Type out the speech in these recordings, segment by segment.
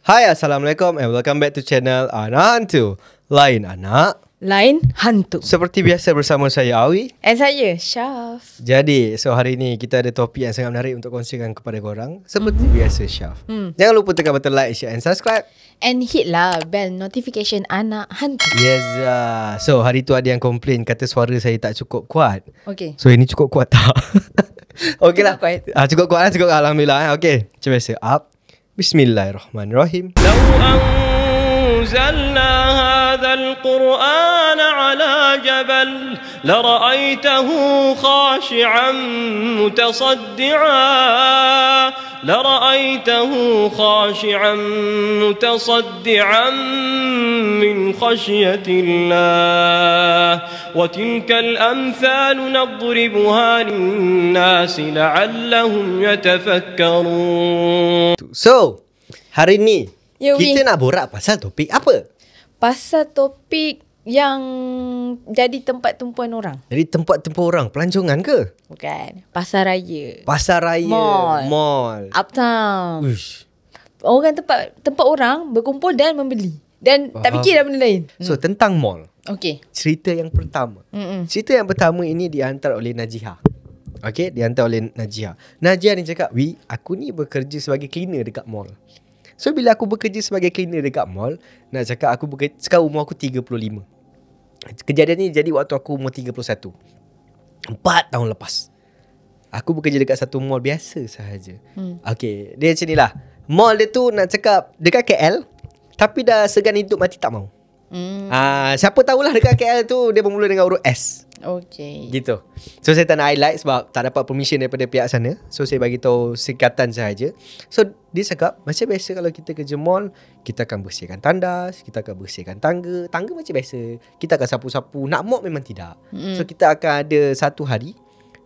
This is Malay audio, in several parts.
Hai, Assalamualaikum and welcome back to channel Anak Hantu. Lain anak, lain hantu. seperti biasa bersama saya Awi. And saya Syaf. Jadi, hari ni kita ada topik yang sangat menarik untuk kongsikan kepada korang. Seperti biasa Syaf, jangan lupa tekan button like, share and subscribe. And hit lah bell notification Anak Hantu. Yes. So hari tu ada yang komplain kata suara saya tak cukup kuat. Okay. So ini cukup kuat tak? Okey lah. Cukup kuat. Cukup kuat, Alhamdulillah. Okey, macam biasa. Up. Bismillahirrahmanirrahim. لو أنزلنا هذا القرآن على جبل لرأيته خاشعا متصدعا من خشية الله وتلك الأمثال نضربها للناس لعلهم يتفكرون. So, hari ni kita Wi. nak borak pasal topik apa? Pasal topik yang jadi tempat tumpuan orang. Jadi tempat-tempat orang, pelancongan ke? Bukan. Pasar raya, Pasar raya, mall. uptown. Uish. Orang tempat orang berkumpul dan membeli. Dan tak fikir dah benda lain. So, tentang mall. Okay. Cerita yang pertama. Cerita yang pertama ini dihantar oleh Najiha. Okay, dihantar oleh Najiha. Najiha ni cakap, Wi, aku ni bekerja sebagai cleaner dekat mall. So, bila aku bekerja sebagai cleaner dekat mall, nak cakap aku bekerja, sekarang umur aku 35. Kejadian ni jadi waktu aku umur 31. 4 tahun lepas. Aku bekerja dekat satu mall biasa sahaja. Okay, dia macam ni lah. Mall dia tu nak cakap dekat KL, tapi dah segan hidup mati tak mau. Siapa tahulah dekat KL tu dia bermula dengan huruf S. Okay. Gitu. So saya tak nak highlight sebab tak dapat permission daripada pihak sana. So saya bagi tahu singkatan sahaja. So dia cakap macam biasa kalau kita kerja mall, kita akan bersihkan tandas, kita akan bersihkan tangga. Tangga macam biasa. Kita akan sapu-sapu. Nak mop memang tidak. So kita akan ada satu hari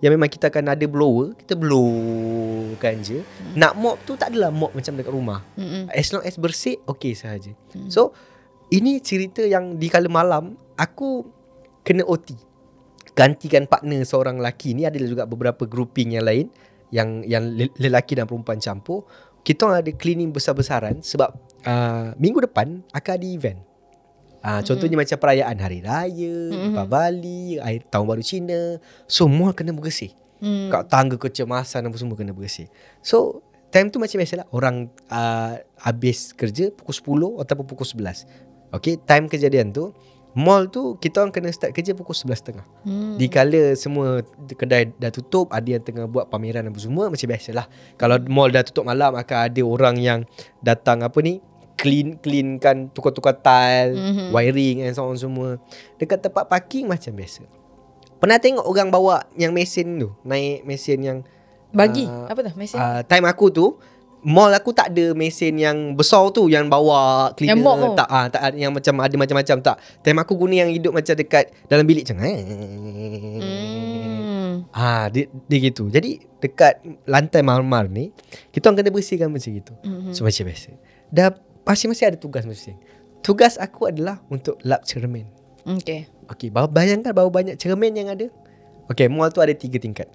yang memang kita akan ada blower, kita blowkan je. Nak mop tu tak adalah mop macam dekat rumah. As long as bersih, okey sahaja. So ini cerita yang di kala malam aku kena OT. Gantikan partner seorang lelaki ni. Ada juga beberapa grouping yang lain yang lelaki dan perempuan campur. Kita orang ada cleaning besar-besaran sebab minggu depan akan ada event. Contohnya macam perayaan Hari Raya, Deepavali, Tahun Baru Cina. So semua kena bersih. Kat tangga kecemasan apa semua kena bersih. So time tu macam biasalah orang habis kerja pukul 10 ataupun pukul 11. Okay, time kejadian tu mall tu kita orang kena start kerja pukul 11.30. Dikala semua kedai dah tutup, ada yang tengah buat pameran apa semua, macam biasalah. Kalau mall dah tutup malam akan ada orang yang datang cleankan, tukar-tukar tile, wiring and so on semua. Dekat tempat parking macam biasa. Pernah tengok orang bawa yang mesin tu, naik mesin yang Bagi apa tu mesin? time aku tu mall aku tak ada mesin yang besar tu yang bawa cleaner, yang mop tak ada yang macam ada macam-macam tak. Time aku guna yang hidup macam dekat dalam bilik macam dia gitu. Jadi dekat lantai marmar ni kita orang kena bersihkan macam gitu. So macam biasa. Dah masing-masing ada tugas masing. Tugas aku adalah untuk lap cermin. Okay. Bayangkan berapa banyak cermin yang ada. Okay, mall tu ada 3 tingkat.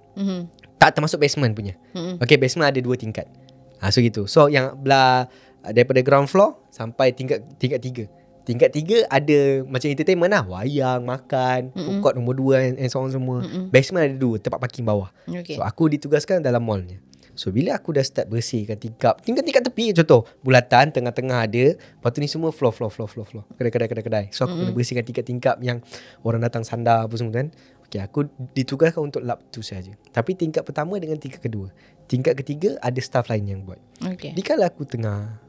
Tak termasuk basement punya. Okay, basement ada 2 tingkat. So gitu. So yang belah daripada ground floor sampai tingkat 3. Tingkat 3 ada macam entertainment lah, wayang, makan, food court nombor 2 and so on semua. Basement ada 2, tempat parking bawah. Okay. So aku ditugaskan dalam mallnya. So bila aku dah start bersihkan tingkap tepi, contoh bulatan tengah-tengah ada, lepas tu ni semua floor. Kedai. So aku kena bersihkan tingkap-tingkap yang orang datang sandar apa semua kan. Okay, aku ditugaskan untuk lap tu saja. Tapi tingkat pertama dengan tingkat kedua. Tingkat ketiga ada staff lain yang buat. Okay. Dikala aku tengah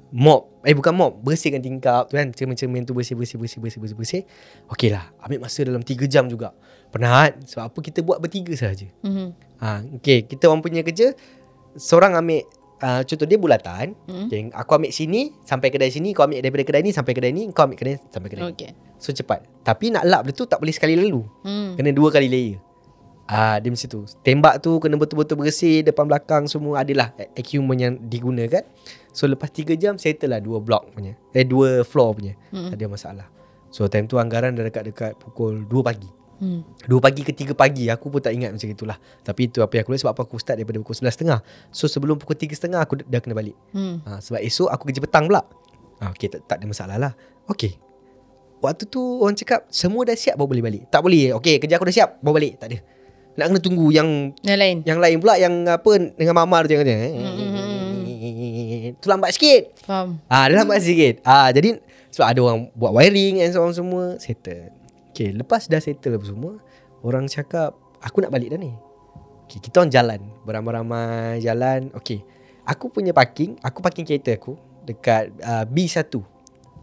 bukan mop, bersihkan tingkap tu kan, cermin-cermin tu bersih. Okey lah, ambil masa dalam 3 jam juga. Penat sebab apa kita buat bertiga sahaja. Okay, kita orang punya kerja, seorang ambil contoh dia bulatan. Okay, aku ambil sini sampai kedai sini, kau ambil daripada kedai ni sampai kedai ni, kau ambil kedai sampai kedai ni. Okay. So cepat. Tapi nak lap dia tu tak boleh sekali lalu. Kena 2 kali layer. Dia macam tu. Tembak tu kena betul-betul bersih, depan belakang semua adalah equipment yang digunakan. So lepas 3 jam settle lah 2 block punya. 2 floor punya. Tak ada masalah. So time tu anggaran dah dekat pukul 2 pagi. 2 pagi ke 3 pagi, aku pun tak ingat macam itulah. Tapi itu apa yang aku lihat sebab apa aku start daripada pukul 11.30. So sebelum pukul 3.30 aku dah kena balik. Sebab esok aku kerja petang pula. Okay, tak ada masalah lah. Okay, waktu tu orang cakap semua dah siap baru boleh balik. Tak boleh. Okay, kerja aku dah siap baru balik. Tak ada. Nak kena tunggu yang lain. Yang lain pula, yang apa dengan mama tu tengok. Tu lambat sikit. Faham. Dia lambat sikit. Jadi sebab ada orang buat wiring and so on semua, settle. Okay, lepas dah settle apa semua, orang cakap aku nak balik dah ni. Okay, kita orang jalan, beramai-ramai jalan. Okay, aku punya parking, aku parking kereta aku dekat B1.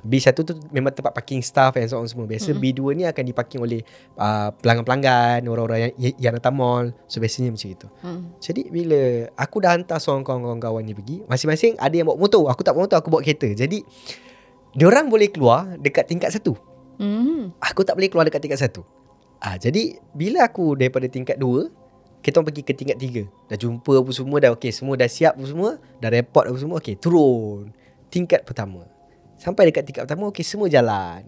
B1 tu memang tempat parking staff and so on semua. Biasa B2 ni akan diparking oleh pelanggan-pelanggan, orang-orang yang datang mall. So biasanya macam itu. Jadi bila aku dah hantar seorang kawan-kawan ni pergi, masing-masing ada yang bawa motor. Aku tak bawa motor, aku bawa kereta. Jadi diorang boleh keluar dekat tingkat 1. Aku tak boleh keluar dekat tingkat 1. Jadi bila aku daripada tingkat 2, kita orang pergi ke tingkat 3. Dah jumpa apa semua, dah okey, semua dah siap apa semua, dah report apa semua. Okey, turun tingkat pertama. Sampai dekat tingkat pertama, okey, semua jalan.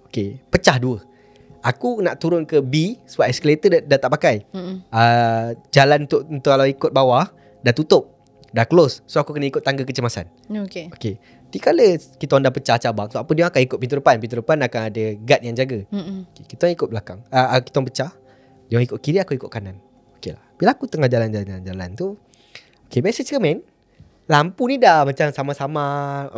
Okey, pecah 2. Aku nak turun ke B sebab escalator dah tak pakai. Jalan untuk kalau ikut bawah dah tutup, dah close. So aku kena ikut tangga kecemasan. Okay. Okey, dikala kita orang dah pecah cabang, so apa dia akan ikut pintu depan. Pintu depan akan ada guard yang jaga. Okay, kita orang ikut belakang. Kita orang pecah. Dia orang ikut kiri, aku ikut kanan. Okey lah. Bila aku tengah jalan tu, okey, biasa cermin, lampu ni dah macam sama-sama.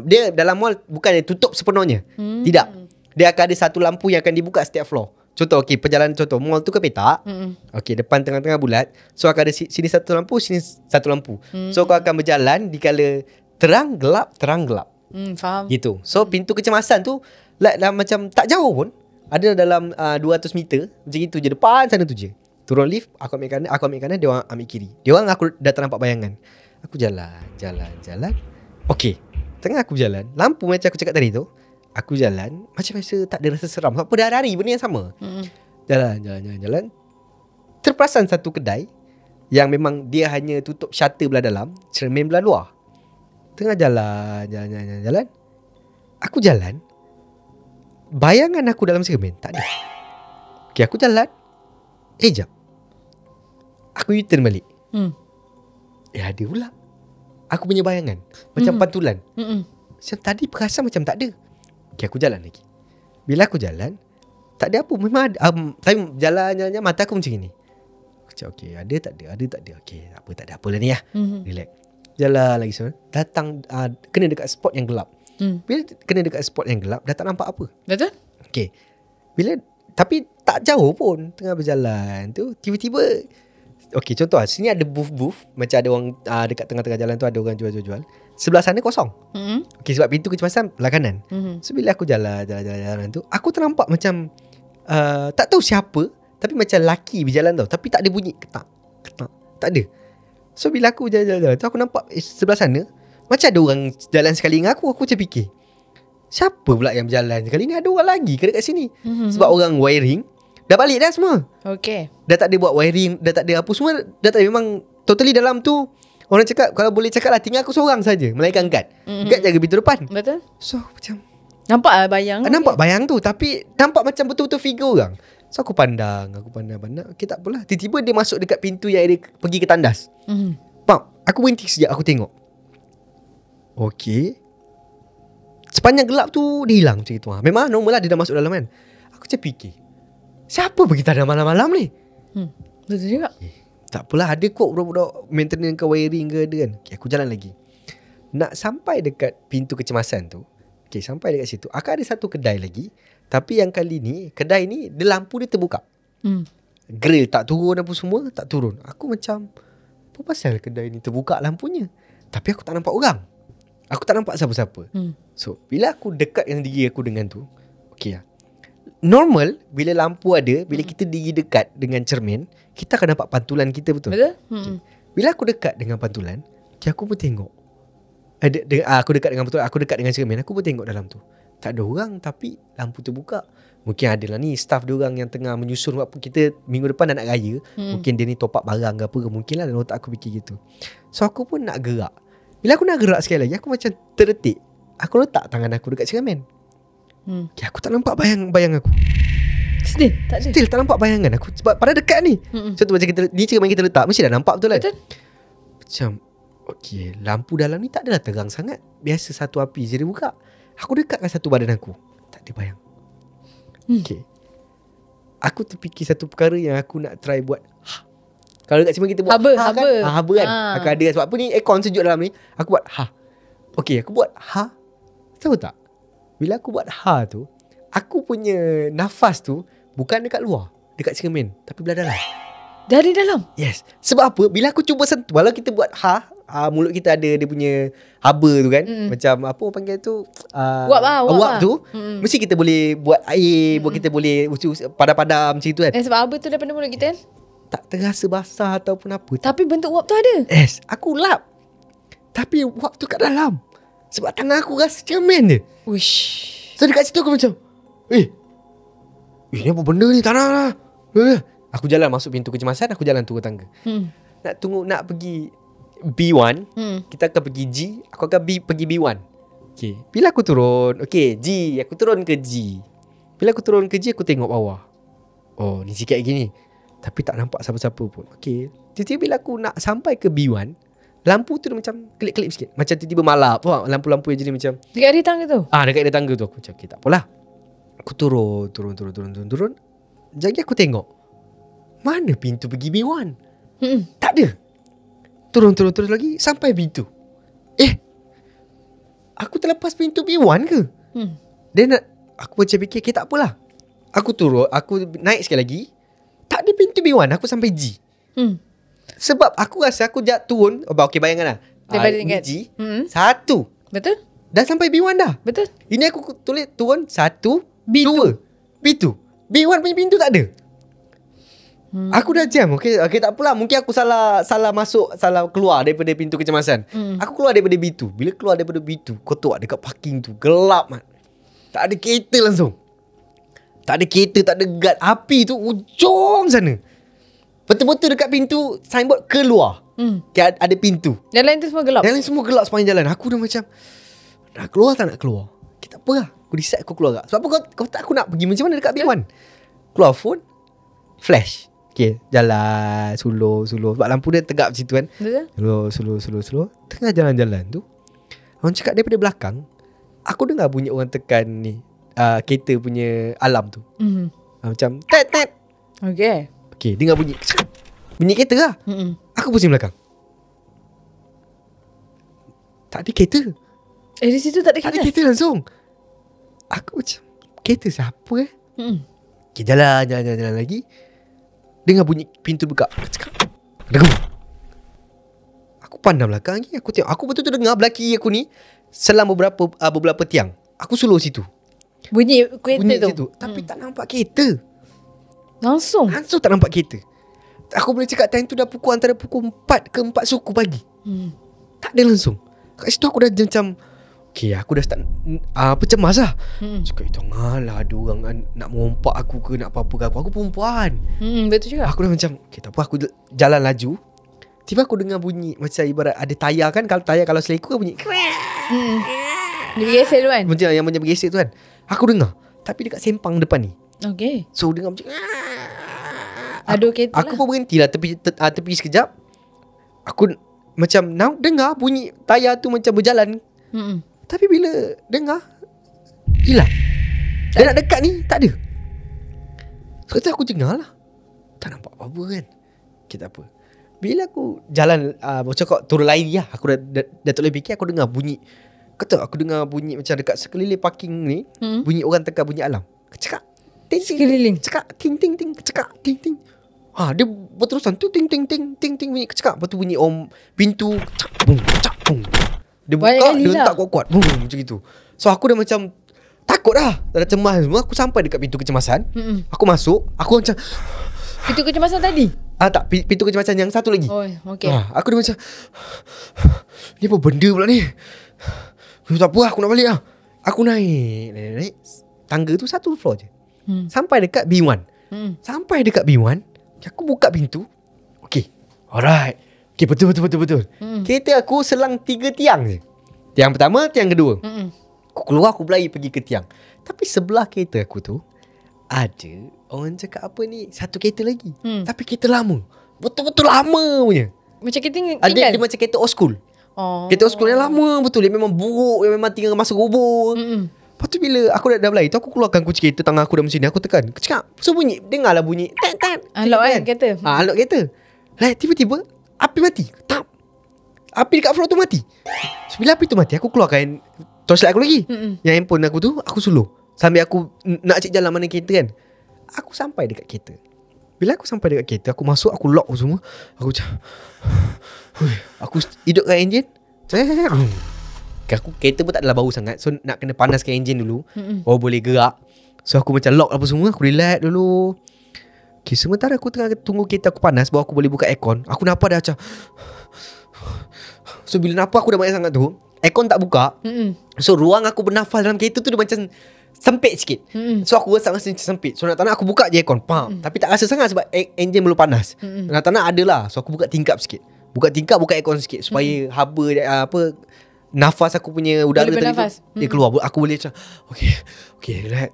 Dia dalam mall bukan dia tutup sepenuhnya. Tidak. Dia akan ada satu lampu yang akan dibuka setiap floor. Contoh, okey, perjalanan contoh, mall tu ke petak. Okey, depan tengah-tengah bulat. So akan ada sini satu lampu, sini satu lampu. So kau akan berjalan dikala terang gelap, terang gelap. Faham. Gitu. So pintu kecemasan tu lah macam tak jauh pun. Ada dalam 200 meter. Macam itu je, depan sana tu je. Turun lift, aku ambil kanan, dia orang ambil kiri. Dia orang aku dah tak nampak bayangan. Aku jalan. Okey, tengah aku berjalan, lampu macam aku cakap tadi tu, aku jalan macam biasa, tak ada rasa seram. Sebab dah hari benda yang sama. Jalan. Terperasan satu kedai yang memang dia hanya tutup shutter belah dalam, cermin belah luar. Tengah jalan. Aku jalan, bayangan aku dalam cermin tak ada. Okey, aku jalan. Jap, aku U-turn balik. Ada pula aku punya bayangan, macam pantulan. Macam tadi perasan macam tak ada. Okay, aku jalan lagi. Bila aku jalan, tak ada apa. Memang ada, tapi jalan mata aku macam ni. Aku cakap, okay, ada tak ada. Okay, tak ada apa lah ni lah. Relax. Jalan lagi semua. Datang, kena dekat spot yang gelap. Bila kena dekat spot yang gelap, dah tak nampak apa. Betul? Okay, tapi tak jauh pun. Tengah berjalan tu, tiba-tiba, okey, contoh sini ada booth. Macam ada orang dekat tengah-tengah jalan tu ada orang jual-jual. Sebelah sana kosong. Okey, sebab pintu kecemasan belah kanan. So bila aku jalan tu, aku ternampak macam tak tahu siapa, tapi macam laki berjalan tau, tapi tak ada bunyi ketak. Tak ada. So bila aku jalan tu, aku nampak sebelah sana macam ada orang jalan sekali dengan aku. Aku macam fikir, siapa pula yang berjalan sekali ni? Ada orang lagi ke dekat sini? Sebab orang wiring dah balik dah semua. Okay. Dah tak ada buat wiring, dah tak ada apa semua, dah tak ada, memang totally dalam tu. Orang cakap, kalau boleh cakap lah, tinggal aku seorang saja, melainkan guard. Guard jaga pintu depan. Betul. So macam nampak lah bayang. Nampak bayang tu, tapi nampak macam betul-betul figure orang. So aku pandang. Okay, tak apalah. Tiba-tiba dia masuk dekat pintu yang dia pergi ke tandas. Aku berhenti sekejap, aku tengok. Okay, sepanjang gelap tu dia hilang macam itu. Memang normal lah, dia dah masuk dalam kan. Aku macam fikir, siapa pergi tandas malam-malam ni? Betul juga. Tak apalah, ada kot budak-budak maintenance ke wiring ke ada kan. Okay, aku jalan lagi. Nak sampai dekat pintu kecemasan tu, okay, sampai dekat situ, akan ada satu kedai lagi. Tapi yang kali ni, kedai ni, dia lampu dia terbuka. Grill tak turun apa semua, tak turun. Aku macam, apa pasal kedai ni terbuka lampunya? Tapi aku tak nampak orang. Aku tak nampak siapa-siapa. So, bila aku dekat dengan diri aku dengan tu, okay lah. Normal, bila lampu ada, bila kita diri dekat dengan cermin, kita akan nampak pantulan kita, betul? Betul? Okay. Bila aku dekat dengan pantulan, okay, aku pun tengok. Aku dekat dengan pantulan, aku dekat dengan cermin, aku pun tengok dalam tu. Tak ada orang, tapi lampu terbuka. Mungkin adalah ni staff diorang yang tengah menyusun waktu kita minggu depan nak raya. Mungkin dia ni top up barang ke apa ke. Mungkin lah dalam otak aku fikir gitu. So aku pun nak gerak. Bila aku nak gerak sekali lagi, aku macam terdetik. Aku letak tangan aku dekat cermin. Okay, aku tak nampak bayang aku. Still tak ada. Still tak nampak bayangan aku. Sebab pada dekat ni. Contoh macam kita, ni cermin kita letak, mesti dah nampak betul kan? Betul. Macam, okay, lampu dalam ni tak adalah terang sangat. Biasa satu api je dia buka. Aku dekatkan satu badan aku, tak ada bayang. Okay, aku terfikir satu perkara yang aku nak try buat. Kalau dekat sini kita buat Haba, kan? haba. Haba kan. Aku ada sebab apa ni, aircon sejuk dalam ni. Aku buat Okay, aku buat tahu tak? Bila aku buat tu, aku punya nafas tu bukan dekat luar, dekat cermin, tapi belah dalam. Dari dalam. Yes. Sebab apa? Bila aku cuba sentuh, walau kita buat mulut kita ada dia punya haba tu kan. Macam apa orang panggil tu? Wap tu. Mesti kita boleh buat air, buat kita boleh padam-padam macam tu kan. Sebab haba tu daripada mulut kita kan. Tak terasa basah ataupun apa. Tapi bentuk wap tu ada. Yes. Aku lap. Tapi wap tu kat dalam. Sebab tangan aku rasa cermin dia. Wish. So dekat situ aku macam, ni apa benda ni? Tanah lah. Aku jalan masuk pintu kecemasan, aku jalan turun tangga. Nak pergi B1, kita akan pergi G, aku akan pergi B1. Okay. Bila aku turun, G, aku turun ke G. Bila aku turun ke G, aku tengok bawah. Oh, ni sikit lagi ni. Tapi tak nampak siapa-siapa pun. Okay. Tiba-tiba bila aku nak sampai ke B1, lampu tu dia macam kelip-kelip sikit. Macam tiba-tiba malap. Lampu-lampu yang jadi macam dekat ada tangga tu? Dekat ada tangga tu. Aku macam, tak apalah. Aku turun. Jadi aku tengok, mana pintu pergi B1? Tak ada. Turun lagi sampai pintu. Aku terlepas pintu B1 ke? Then aku macam fikir, tak apalah. Aku turun, aku naik sekali lagi. Tak ada pintu B1, aku sampai G. Sebab aku rasa aku turun. Bayangkan lah. Daripada G, 1. Betul? Dah sampai B1 dah. Betul. Ini aku tulis turun 1, B2. 2, B2. B1 punya pintu tak ada. Aku dah jam. Okay, tak apalah. Mungkin aku salah masuk, salah keluar daripada pintu kecemasan. Aku keluar daripada B2. Bila keluar daripada B2, kau tahu dekat parking tu gelap, man. Tak ada kereta langsung. Tak ada kereta, tak ada guard. Api tu ujung sana. Betul-betul dekat pintu signboard keluar. Ada pintu. Yang lain tu semua gelap. Yang lain semua gelap sepanjang jalan. Aku dah macam, nak keluar tak nak keluar? Kita apa lah. Aku decide aku keluar tak. Sebab apa kau tak, aku nak pergi macam mana dekat B1. Keluar phone, flash. Okay, jalan slow. Sebab lampu dia tegak macam tu kan. Slow. Tengah jalan-jalan tu, orang cakap daripada belakang, aku dengar bunyi orang tekan ni, kereta punya alarm tu. Macam tet. Okay, dengar bunyi kereta lah. Aku pusing belakang, tak ada kereta. Di situ tak ada Tak kereta? ada kereta langsung. Aku macam, kereta siapa Okay, jalan lagi. Dengar bunyi pintu buka. Aku pandang belakang lagi. Aku tengok. Aku betul-betul dengar belakang aku ni selang beberapa tiang. Aku suluh situ. Bunyi kereta tu? Situ. Tapi tak nampak kereta. Langsung tak nampak kereta. Aku boleh cakap time tu dah antara pukul 4 ke 4 suku pagi. Tak ada langsung. Kat situ aku dah macam, okay, aku dah start cemas lah. Cakap, janganlah ada orang nak merompak aku ke, nak apa-apa ke aku. Aku perempuan. Betul juga. Aku dah macam, okay, tak apa, aku jalan laju. Tiba aku dengar bunyi macam ibarat ada tayar kan. Kalau tayar kalau seleko kan bunyi Dia bergesek tu kan? Macam bergesek tu kan. Aku dengar. Tapi dekat sempang depan ni. Okay. So dengar macam Aduh kereta aku pun berhenti lah tepi sekejap. Aku macam dengar bunyi tayar tu macam berjalan. Tapi bila dengar, hilang. Dia nak dekat ni, tak ada. So kata aku jengah lah, tak nampak apa-apa kan. Kita apa. Bila aku jalan macam kau turun lari lah. Aku dah tak boleh fikir. Aku dengar bunyi. Kata aku dengar bunyi macam dekat sekeliling parking ni. Bunyi orang tekan bunyi alarm. Cekak ting ting. Sekeliling. Cekak ting ting ting. Cekak ting ting. Dia berterusan tu ting ting ting ting ting bunyi kecekak. Lepas tu bunyi pintu cak bung cak bung. Dia buka, dia letak kuat-kuat bung macam gitu. So aku dah macam takut dah. Dah cemas semua. Aku sampai dekat pintu kecemasan. Aku masuk. Aku macam, pintu kecemasan tadi? tak, pintu kecemasan yang satu lagi. Oh, okay. Aku dah macam, ni apa benda pula ni? Tak apa, aku nak balik lah. Aku naik. Tangga tu satu floor je. Sampai dekat B1. Sampai dekat B1, aku buka pintu. Okay, alright. Okay, betul. Kereta aku selang 3 tiang je. Tiang pertama, tiang kedua. Aku keluar, aku berlari pergi ke tiang. Tapi sebelah kereta aku tu ada orang cakap apa ni, satu kereta lagi. Tapi kereta lama. Betul-betul lama punya. Macam kita tinggal. Dia macam kereta old school. Kereta school yang lama betul. Yang memang buruk, yang memang tinggal masuk kubur. Lepas tu bila aku dah berlari tu, aku keluarkan kunci kereta, tangan aku dah macam ni. Aku tekan, aku cakap, so bunyi, dengarlah bunyi tat. Unlock kan kereta. Unlock kereta. Lah tiba-tiba api mati. Tap. Api dekat floor tu mati. So bila api tu mati, aku keluarkan torchlight aku lagi. Yang handphone aku tu, aku suluh sambil aku nak cek jalan mana kereta kan. Aku sampai dekat kereta. Bila aku sampai dekat kereta, aku masuk, aku lock semua. Aku macam aku hidupkan enjin. Aku kereta pun tak adalah bau sangat. So nak kena panaskan enjin dulu, baru boleh gerak. So aku macam lock apa semua. Aku relax dulu. Okay, sementara aku tengah tunggu kereta aku panas, baru aku boleh buka aircon. Aku nampak dah macam so bila nampak aku dah banyak sangat tu, aircon tak buka. So ruang aku bernafas dalam kereta tu dia macam sempit sikit. So aku rasa macam sempit. So nak tak nak aku buka je aircon, tapi tak rasa sangat sebab enjin belum panas. Nak tak nak ada lah. So aku buka tingkap sikit. Buka aircon sikit supaya haba nafas aku punya udara tadi tu, dia keluar. Aku boleh macam Okay relax,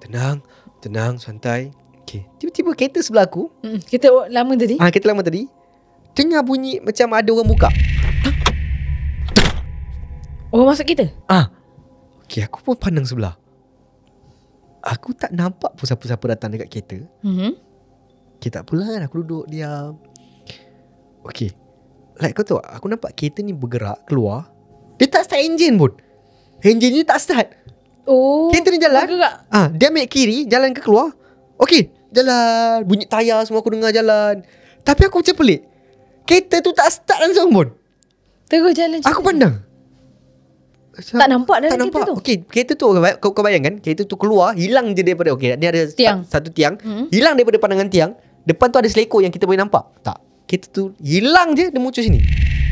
tenang, santai. Okay, tiba-tiba kereta sebelah aku, Kereta lama tadi. kereta lama tadi tengah bunyi macam ada orang buka. Orang masuk kereta. Okay, aku pun pandang sebelah. Aku tak nampak pun siapa-siapa datang dekat kereta. Okay, tak apalah kan, aku duduk diam. Okay, like kau tahu, aku nampak kereta ni bergerak keluar. Dia tak start enjin pun. Enjin ni tak start. Kereta ni jalan. Dia ambil kiri, jalan ke keluar. Okay, jalan. Bunyi tayar semua aku dengar jalan. Tapi aku macam pelik, kereta tu tak start langsung pun. Terus jalan. Aku pandang, tak nampak dalam tak nampak. kereta tu. Okay, kereta tu kau bayangkan, kereta tu keluar, hilang je daripada, okay, ni ada tiang. satu tiang, hilang daripada pandangan tiang. Depan tu ada selekor yang kita boleh nampak. Tak, kereta tu hilang je, dia muncul sini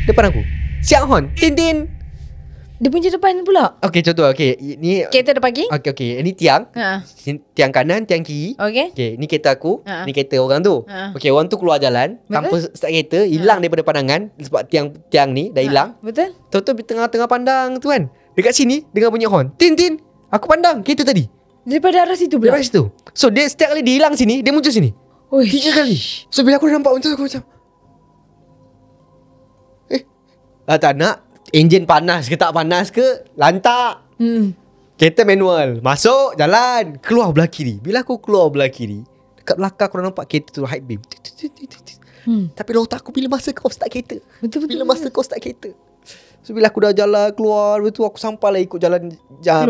depan aku. Siap horn, tin. Dia punya depan pula. Okay, contoh. Okay, ni Kereta ada parking. Okay, ini tiang. Tiang kanan, tiang kiri. Okay, ni kereta aku, ni kereta orang tu. Okay, orang tu keluar jalan. Betul? Tanpa start kereta, hilang daripada pandangan sebab tiang ni dah hilang. Betul. Tahu-tahu di tengah-tengah pandang tu kan, dekat sini dengar bunyi horn, tin. Aku pandang kereta tadi daripada arah situ pula. daripada situ. So dia setiap kali dia hilang sini, dia muncul sini. 3 kali. So bila aku nampak macam, aku macam tak nak. Enjin panas ke tak panas ke, lantak. Kereta manual, masuk jalan, keluar belah kiri. Bila aku keluar belah kiri, dekat belakang aku nampak kereta tu high beam. Tapi dalam otak aku, bila masa kau start kereta, bila masa kau start kereta. So bila aku dah jalan keluar, betul aku sampai lah ikut jalan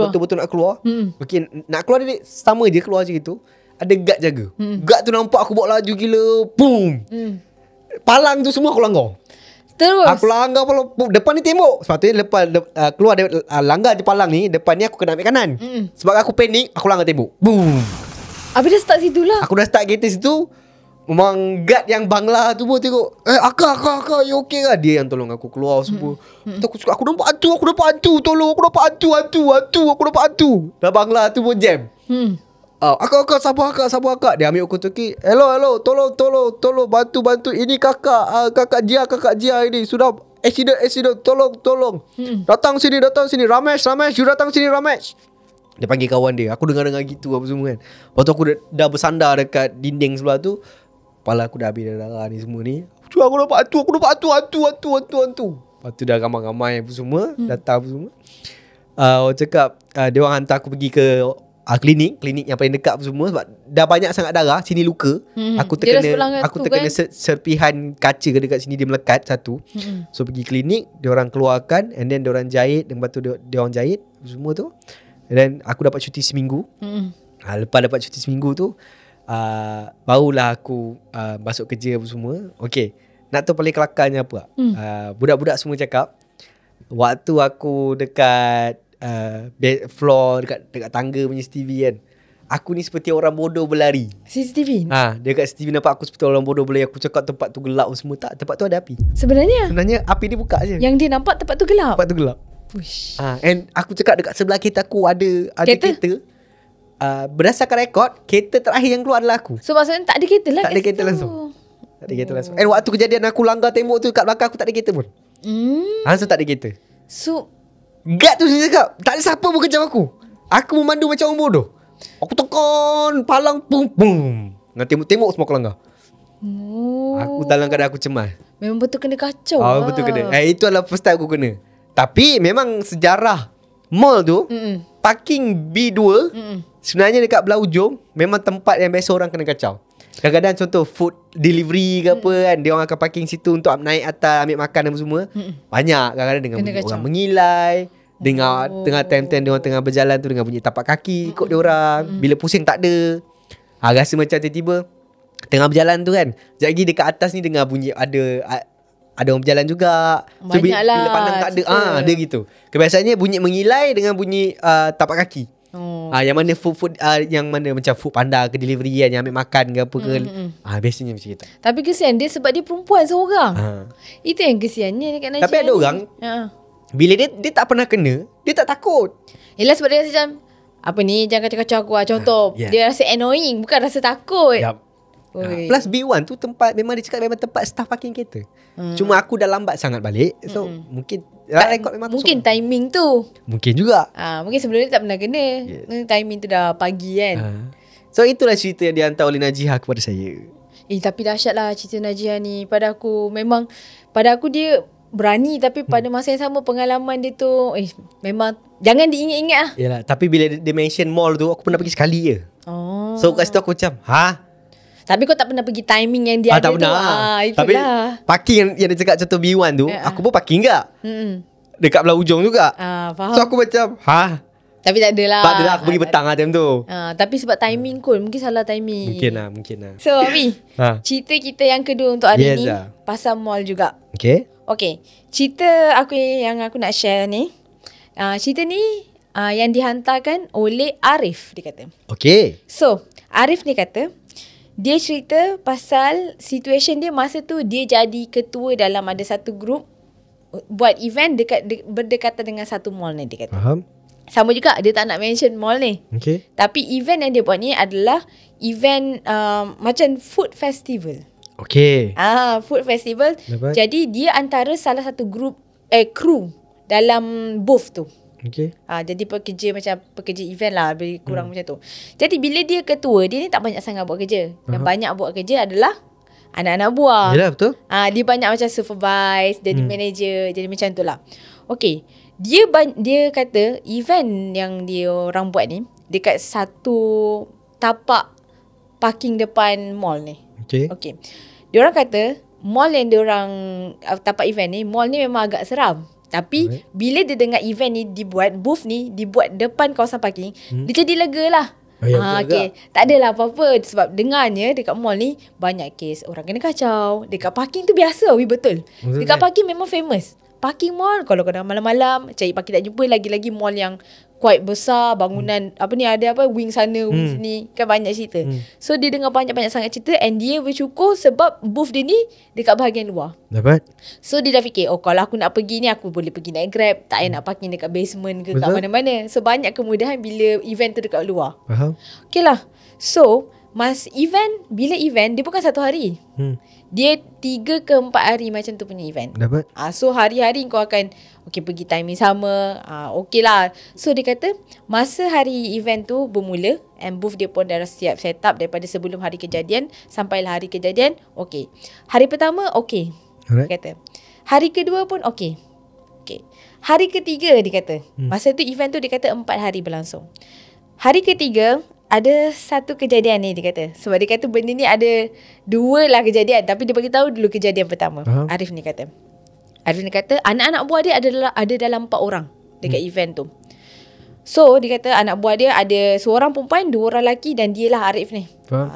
betul-betul nak keluar. Okay, nak keluar dia sama je, keluar je gitu. Ada guard jaga. Guard tu nampak aku bawa laju gila, boom. Palang tu semua aku langgar. Terus aku langgar depan ni tembok. Sebab tu lepas keluar langgar je palang ni, depan ni aku kena ambil kanan. Sebab aku panik, aku langgar tembok. Boom. Habis dah start situ lah. Aku dah start kereta situ. Memang guard yang Bangla tu pun tengok, Akak, you okay kan? Dia yang tolong aku keluar semua. Aku nampak hantu, tolong, aku nampak hantu. Aku nampak hantu. Dah Bangla tu pun jam. Akak, sabar akak. Dia ambil aku tu, hello, tolong, bantu. Ini kakak Jia ini sudah accident, tolong. Datang sini, Ramesh, you datang sini, Ramesh. Dia panggil kawan dia. Aku dengar gitu apa semua kan. Waktu aku dah bersandar dekat dinding sebelah tu, kepala aku dah habis darah ni semua ni. Aku nampak hantu. Lepas tu dah ramai-ramai apa semua, datang apa semua. Orang cakap dia orang hantar aku pergi ke klinik yang paling dekat apa semua, sebab dah banyak sangat darah, sini luka. Aku terkena serpihan kaca dekat sini, dia melekat satu. So pergi klinik, dia orang keluarkan, and then dia orang jahit, dan lepas tu dia orang jahit semua tu. And then aku dapat cuti seminggu. Lepas dapat cuti seminggu tu, barulah aku masuk kerja apa semua. Okay, nak tahu paling kelakarnya apa? Budak-budak semua cakap, waktu aku dekat floor, dekat tangga punya CCTV kan, aku ni seperti orang bodoh berlari. CCTV? Dekat CCTV nampak aku seperti orang bodoh berlari. Aku cakap tempat tu gelap semua. Tak, tempat tu ada api. Sebenarnya api dia buka je. Yang dia nampak tempat tu gelap. And aku cakap dekat sebelah kereta aku ada kereta. Berdasarkan rekod, kereta terakhir yang keluar adalah aku. So maksudnya tak ada kereta lah. Tak ada kereta langsung. And waktu kejadian aku langgar tembok tu, kat belakang aku tak ada kereta pun. So tak ada kereta. So guard tu saya cakap, tak ada siapa pun kejam aku. Aku memandu macam orang bodoh. Aku tekan palang, boom. Dengan tembok semua aku langgar. Aku dalam keadaan aku cemas. Memang betul kena kacau Betul kena. Itu adalah first time aku kena. Tapi memang sejarah mall tu, parking B2 sebenarnya dekat belah ujung memang tempat yang biasa orang kena kacau. Kadang-kadang contoh food delivery ke apa kan, dia orang akan parking situ untuk naik atas ambil makan dan semua. Banyak kadang-kadang dengan bunyi orang mengilai, dengar tengah time-time dia orang tengah berjalan tu dengan bunyi tapak kaki ikut dia orang. Bila pusing tak ada. Rasa macam tiba-tiba tengah berjalan tu kan, sekejap lagi dekat atas ni dengar bunyi ada orang berjalan juga. So bila pandang tak ada, dia gitu. Kebiasaannya bunyi mengilai dengan bunyi tapak kaki. Yang mana food yang mana macam food panda ke delivery kan, yang ambil makan ke apa ke. Biasanya macam itu. Tapi kesian dia sebab dia perempuan seorang. Itu yang kesiannya dekat Najib. Tapi ada orang bila dia tak pernah kena, dia tak takut. Yelah sebab dia rasa macam apa ni, jangan kacau-kacau aku lah. Contoh dia rasa annoying, bukan rasa takut. Plus B1 tu tempat, memang dia cakap memang tempat staff parking kereta. Cuma aku dah lambat sangat balik. So mungkin rekod memang mungkin timing tu. Mungkin juga. Mungkin sebelum ni tak pernah kena. Timing tu dah pagi kan. So itulah cerita yang dihantar oleh Najihah kepada saya. Tapi dahsyat lah cerita Najihah ni. Pada aku dia berani, tapi pada masa yang sama pengalaman dia tu memang jangan diingat-ingat lah. Yalah, tapi bila dia mention mall tu, aku pernah pergi sekali je. So kat situ aku macam tapi kau tak pernah pergi timing yang dia ada tak pernah. tu. Tapi parking yang dia cakap contoh B1 tu, aku pun parking tak? Dekat belah ujung juga. Faham. So aku macam tapi tak adalah. Tak adalah, aku pergi petang lah time tu. Tapi sebab timing kot, mungkin salah timing. Mungkin lah. So Abi, cerita kita yang kedua untuk hari ni pasal mall juga. Okay. Cerita yang aku nak share ni, cerita ni yang dihantarkan oleh Arif, dia kata. Okay. So Arif ni kata, dia cerita pasal situation dia masa tu dia jadi ketua dalam ada satu group buat event berdekatan dengan satu mall ni, dia kata. Faham. Sama juga, dia tak nak mention mall ni. Okay. Tapi event yang dia buat ni adalah event macam food festival. Okay. Food festival. Dapat. Jadi dia antara salah satu group kru dalam booth tu. Okay. Jadi pekerja event lah, lebih kurang macam tu. Jadi bila dia ketua, dia ni tak banyak sangat buat kerja. Yang banyak buat kerja adalah anak-anak buah. Yelah, betul. Dia banyak macam supervise, jadi manager, jadi macam tu lah. Okay. Dia kata event yang dia orang buat ni dekat satu tapak parking depan mall ni. Okay. Dia orang kata mall yang dia orang tapak event ni, mall ni memang agak seram. Tapi bila dia dengar event ni dibuat, booth ni dibuat depan kawasan parking, dia jadi lega lah. Okay. Tak adalah apa-apa. Sebab dengarnya dekat mall ni banyak kes orang kena kacau. Dekat parking tu biasa, betul. Dekat parking memang famous. Parking mall, kalau kau dah malam-malam cari parking tak jumpa, lagi-lagi mall yang quite besar, bangunan ada wing sana, wing sini, kan banyak cerita. So dia dengar banyak-banyak sangat cerita, and dia bersyukur sebab booth dia ni dekat bahagian luar. Dapat. So dia dah fikir, kalau aku nak pergi ni, aku boleh pergi naik Grab, tak payah nak parking dekat basement ke kat mana-mana. So banyak kemudahan bila event tu dekat luar. Faham. Okay lah. So bila event dia bukan satu hari. Dia 3 ke 4 hari macam tu punya event. Dapat. So hari-hari kau akan pergi timing sama. Okay lah. So dia kata masa hari event tu bermula, and booth dia pun dah siap set up daripada sebelum hari kejadian sampailah hari kejadian. Okay. Hari pertama okay. Dia kata. Hari kedua pun okay. Hari ketiga dia kata. Masa tu event tu dia kata 4 hari berlangsung. Hari ketiga ada satu kejadian ni, dia kata. Sebab dia kata benda ni ada 2 lah kejadian, tapi dia bagi tahu dulu kejadian pertama. Arif ni kata anak-anak buah dia ada dalam 4 orang dekat event tu. So dia kata anak buah dia ada seorang perempuan, 2 orang lelaki, dan dia lah Arif ni.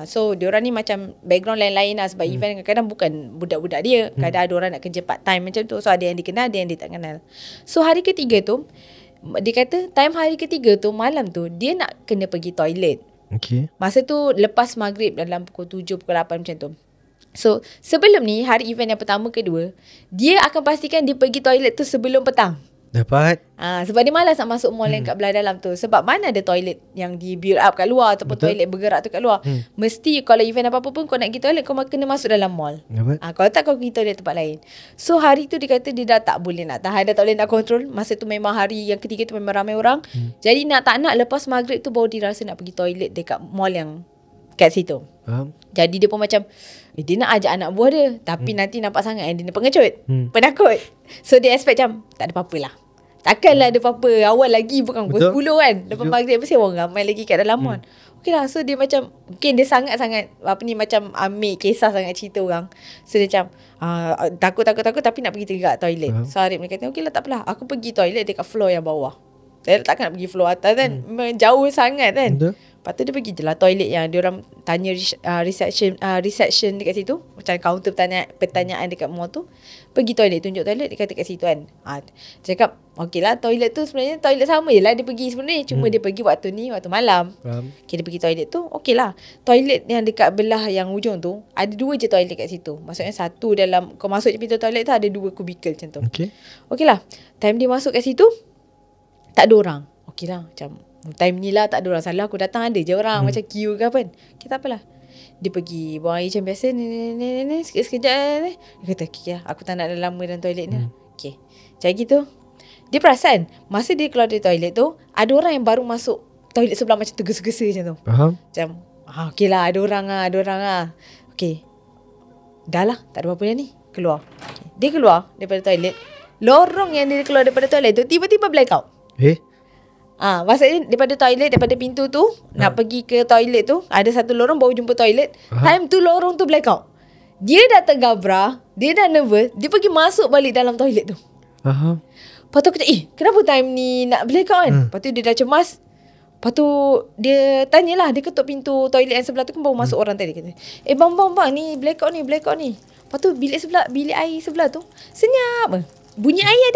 So diorang ni macam background lain-lain lah. Sebab event kadang-kadang bukan budak-budak dia. Kadang ada orang nak kerja part time macam tu. So ada yang dikenal, ada yang dia tak kenal. So hari ketiga tu, dia kata time hari ketiga tu, malam tu, dia nak kena pergi toilet. Okay. Masa tu lepas maghrib dalam pukul 7, pukul 8 macam tu. So sebelum ni, hari event yang pertama kedua, dia akan pastikan dia pergi toilet tu sebelum petang. Dapat. Sebab dia malas nak masuk mall yang kat belah dalam tu. Sebab mana ada toilet yang di build up kat luar, ataupun toilet bergerak tu kat luar. Mesti kalau event apa-apa pun kau nak pergi toilet, kau kena masuk dalam mall. Kalau tak, kau pergi toilet tempat lain. So hari tu dia kata dia dah tak boleh nak tahan, dah tak boleh nak kontrol. Masa tu memang hari yang ketiga tu memang ramai orang. Jadi nak tak nak lepas maghrib tu baru dia rasa nak pergi toilet dekat mall yang kat situ. Jadi dia pun macam dia nak ajak anak buah dia, tapi nanti nampak sangat dia pengecut, penakut. So dia expect macam tak ada apa-apa lah. Takkanlah ada apa-apa. Awal lagi bukan pukul Betul. 10 kan. Lepas Betul. maghrib mesti orang ramai lagi kat dalam mall. Okay lah. So dia macam, mungkin dia sangat-sangat macam ambil kisah sangat cerita orang. So dia macam takut tapi nak pergi tegak toilet. So Arif dia kata, okay lah tak apalah, aku pergi toilet dekat floor yang bawah. Saya takkan nak pergi floor atas kan. Jauh sangat kan. Betul. Lepas tu dia pergi je lah toilet yang dia orang tanya reception dekat situ. Macam kaunter pertanyaan dekat mall tu. Pergi toilet, tunjuk toilet, dia kata kat situ kan. Cakap, okey lah toilet tu sebenarnya toilet sama je lah dia pergi sebenarnya. Cuma dia pergi waktu malam. Okay, dia pergi toilet tu, okey lah. Toilet yang dekat belah yang ujung tu, ada 2 je toilet kat situ. Maksudnya satu dalam, kau masuk je pintu toilet tu ada 2 kubikel macam tu. Okey lah. Time dia masuk kat situ, tak ada orang. Okey lah, macam time ni lah tak ada orang. Salah aku datang ada je orang macam queue ke apa kan. Okay, tak apalah. Dia pergi buang air macam biasa ni sekejap ni. Dia kata, okay lah, aku tak nak lama dalam toilet ni. Okay, macam gitu. Dia perasan masa dia keluar dari toilet tu, ada orang yang baru masuk toilet sebelah macam tergesa-gesa macam tu. Faham? Macam okay lah, ada orang lah. Okay, dah lah, tak ada apa-apa dah ni. Keluar. Okay. Dia keluar daripada toilet. Lorong yang dia keluar daripada toilet tu tiba-tiba blackout. Maksudnya daripada toilet, daripada pintu tu nak pergi ke toilet tu, ada satu lorong baru jumpa toilet. Time tu lorong tu blackout. Dia dah tergabra, dia dah nervous, dia pergi masuk balik dalam toilet tu. Lepas tu aku cakap, kenapa time ni nak blackout kan? Lepas tu dia dah cemas. Lepas tu dia tanyalah, dia ketuk pintu toilet yang sebelah tu kan baru masuk orang tadi. Kata, bang, ni blackout ni. Lepas tu bilik air sebelah tu senyap. Bunyi air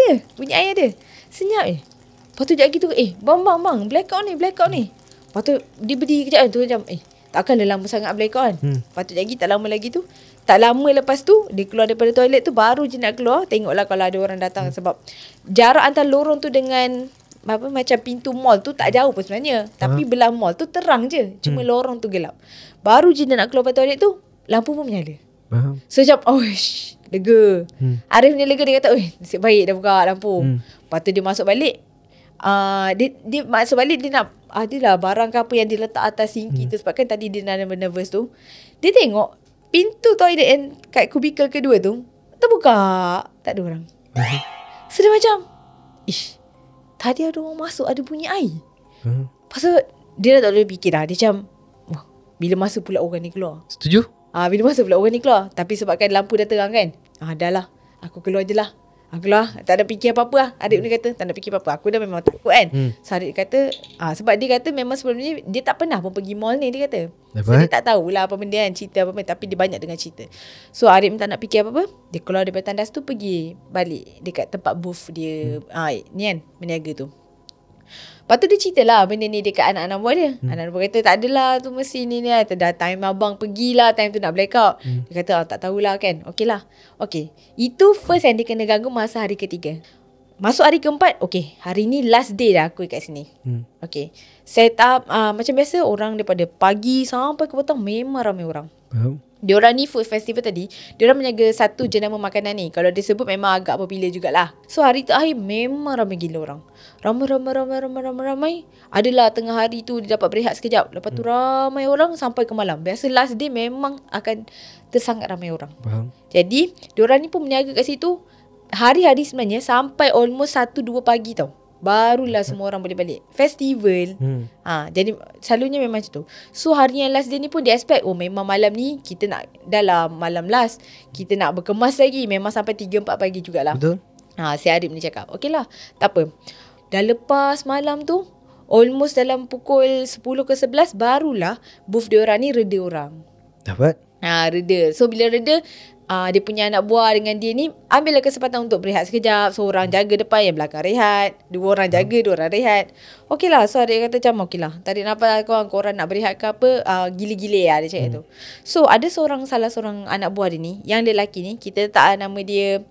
ada. Senyap Lepas tu sekejap gitu, bang, blackout ni. Lepas tu dia berdiri kejap tu macam, takkan dah lama sangat blackout kan. Lepas tu sekejap tak lama lagi tu, tak lama lepas tu, dia keluar daripada toilet tu, baru je nak keluar, tengoklah kalau ada orang datang. Sebab jarak antara lorong tu dengan macam pintu mall tu tak jauh pun sebenarnya. Tapi belah mall tu terang je, cuma lorong tu gelap. Baru je dia nak keluar daripada toilet tu, lampu pun menyala. So macam, lega. Arif ni lega, dia kata, nasib baik dah buka lampu. Lepas tu dia masuk balik. Dia masuk balik, dia nak adalah barang ke apa yang dia letak atas sinki tu. Sebab kan tadi dia nervous tu. Dia tengok pintu toilet yang kat kubikel kedua tu terbuka, tak ada orang. So dia macam, tadi ada orang masuk, ada bunyi air. Lepas tu dia dah tak boleh fikir dah. Dia macam, bila masa pula orang ni keluar. Setuju? Bila masa pula orang ni keluar. Tapi sebabkan lampu dah terang kan, dah lah, aku keluar je lah. Aku lah, tak ada fikir apa-apa lah. Adik ni kata, tak ada fikir apa-apa. Aku dah memang takut kan. So adik kata, sebab dia kata memang sebelum ni dia tak pernah pun pergi mall ni, dia kata. So dia tak tahulah apa benda kan, cerita apa-apa. Tapi dia banyak dengar cerita. So Arif tak nak fikir apa-apa. Dia keluar daripada tandas tu, pergi balik dekat tempat booth dia. Ni kan, meniaga tu. Lepas tu dia cerita lah benda ni dekat anak-anak buah dia. Anak-anak buah kata, tak adalah tu mesti ni lah. Dah time abang pergilah, time tu nak blackout. Dia kata, tak tahulah kan. Okey lah. Okay. Itu first yang dia kena ganggu masa hari ketiga. Masuk hari keempat, okay, hari ni last day dah aku kat sini. Okay. Set up, macam biasa orang daripada pagi sampai ke petang memang ramai orang. Diorang ni food festival tadi, diorang menjaga satu jenama makanan ni. Kalau disebut memang agak popular jugalah. So hari terakhir memang ramai gila orang. Ramai. Adalah tengah hari tu dia dapat berehat sekejap. Lepas tu ramai orang sampai ke malam. Biasa last day memang akan tersangat ramai orang. Jadi diorang ni pun menjaga kat situ hari-hari sebenarnya sampai almost 1-2 pagi tau. Barulah semua orang boleh balik. Festival. Jadi selalunya memang macam tu. So hari yang last day ni pun dia expect, memang malam ni kita nak, dalam malam last kita nak berkemas lagi. Memang sampai 3-4 pagi jugalah. Betul. Si Arif ni cakap, okey lah, tak apa. Dah lepas malam tu, almost dalam pukul 10 ke 11 barulah booth diorang ni reda orang. Dapat? Reda. So bila reda, dia punya anak buah dengan dia ni ambillah kesempatan untuk berehat sekejap. So orang jaga depan, yang belakang rehat. 2 orang jaga, 2 orang rehat. Okey lah. So dia kata macam, okey lah, tarik nafas korang nak berehat ke apa, gila-gila lah dia cakap tu. So ada salah seorang anak buah dia ni, yang lelaki ni, kita letak nama dia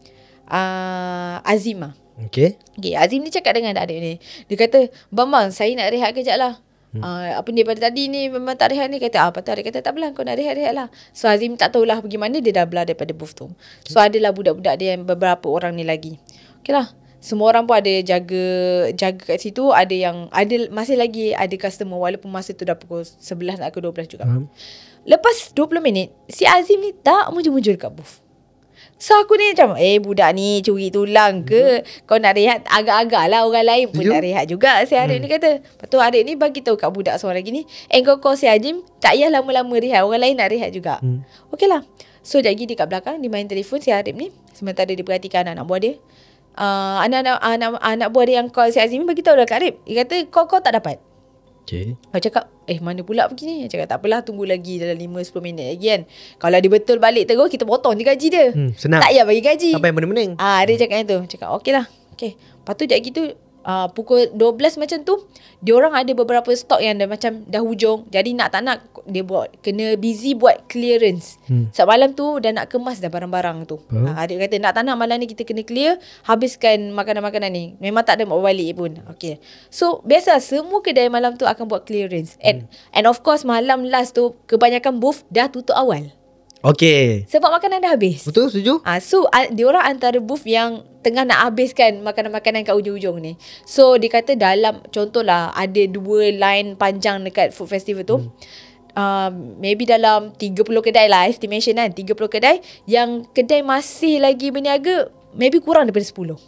Azim lah. Okay, Azim ni cakap dengan adik ni. Dia kata, Bang, saya nak rehat kejap lah. Apa ni pada tadi ni memang tak rehat ni. Kata patut dia kata, tak apalah, kau nak rehat lah. So Azim tak tahulah pergi mana, dia dah belah daripada booth tu. So adalah budak-budak dia yang beberapa orang ni lagi. Okay lah, semua orang pun ada jaga kat situ. Ada yang masih lagi ada customer, walaupun masa tu dah pukul 11 nak ke 12 juga. Lepas 20 minit, si Azim ni tak muncul-muncul kat booth. So aku ni macam budak ni curi tulang ke? Kau nak rehat agak-agak lah, orang lain pun nak rehat juga. Si Arif ni kata. Lepas tu Arif ni bagi tahu kat budak seorang lagi ni, kau si Azim tak payah lama-lama rehat, orang lain nak rehat juga. Okey lah. So sekejap lagi dia kat belakang, dia main telefon si Arif ni. Sementara dia perhatikan anak buah dia. Anak buah dia yang call si Azim ni bagi tahu dah kat Arif. Dia kata kau tak dapat. Okay. Aku cakap mana pula begini. Dia cakap tak apalah, tunggu lagi dalam 5-10 minit lagi kan. Kalau dia betul balik terus, kita potong je gaji dia. Senang. Tak payah bagi gaji. Apa yang bening-bening. Dia cakap macam tu. Cakap okey lah. Okay. Lepas tu sekejap gitu pukul 12 macam tu, diorang ada beberapa stok yang dah hujung. Jadi nak tak nak dia kena busy buat clearance. Sebab malam tu dah nak kemas dah barang-barang tu. Adik kata nak tak nak malam ni kita kena clear, habiskan makanan-makanan ni. Memang tak ada bawa balik pun. Okay. So biasa semua kedai malam tu akan buat clearance. And of course malam last tu kebanyakan booth dah tutup awal. Okay. Sebab makanan dah habis. Betul, setuju. So diorang antara booth yang tengah nak habiskan makanan-makanan kat ujung-ujung ni. So dia kata dalam, contohlah ada 2 line panjang dekat food festival tu. Maybe dalam 30 kedai lah, estimation kan, 30 kedai. Yang kedai masih lagi berniaga maybe kurang daripada 10.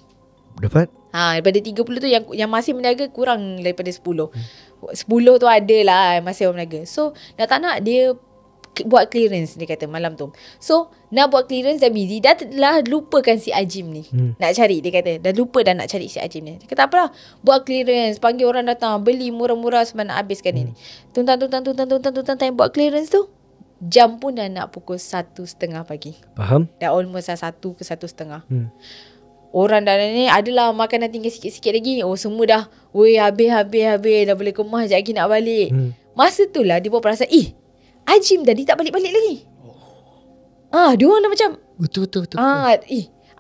Dapat? Daripada 30 tu yang masih berniaga kurang daripada 10. 10 tu ada lah masih orang berniaga. So dah tak nak dia buat clearance, dia kata malam tu. So nak buat clearance dah busy, dah telah lupakan si Ajim ni. Nak cari, dia kata dah lupa dah nak cari si Ajim ni. Dia kata apalah, buat clearance, panggil orang datang, beli murah-murah sebab nak habiskan ni. Tuntang time buat clearance tu, jam pun dah nak pukul 1:30 pagi. Faham? Dah almost 1 ke 1:30. Orang dah ni adalah makanan tinggal sikit-sikit lagi. Semua dah habis dah boleh kemas, sekejap lagi nak balik. Masa tu lah dia buat perasaan, Ajim tadi tak balik-balik lagi. Dia orang dah macam Betul.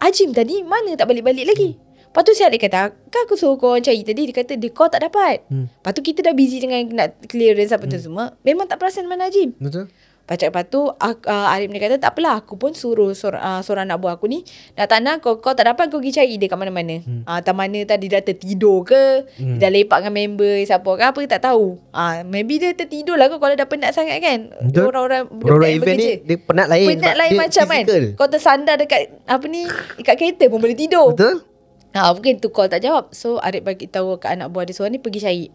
Ajim tadi mana tak balik-balik lagi. Lepas tu Syed dia kata, kan aku suruh korang cari tadi. Dia kata dia call tak dapat. Lepas tu kita dah busy dengan nak clearance apa tu semua. Memang tak perasan mana Ajim. Betul. Lepas tu Arif ni kata tak apalah, aku pun suruh seorang anak buah aku ni, nak tak nak kau tak dapat, kau pergi cari dia kat mana-mana. Tak mana tadi dah tertidur ke, dah lepak dengan member siapa ke apa tak tahu. Maybe dia tertidur lah kalau dah penat sangat kan. Orang-orang event ni dia penat lain. Penat lain macam physical. Kan. Kau tersandar dekat dekat kereta pun boleh tidur. Betul. Mungkin tu call tak jawab. So Arif bagi tahu kat anak buah dia seorang ni pergi cari.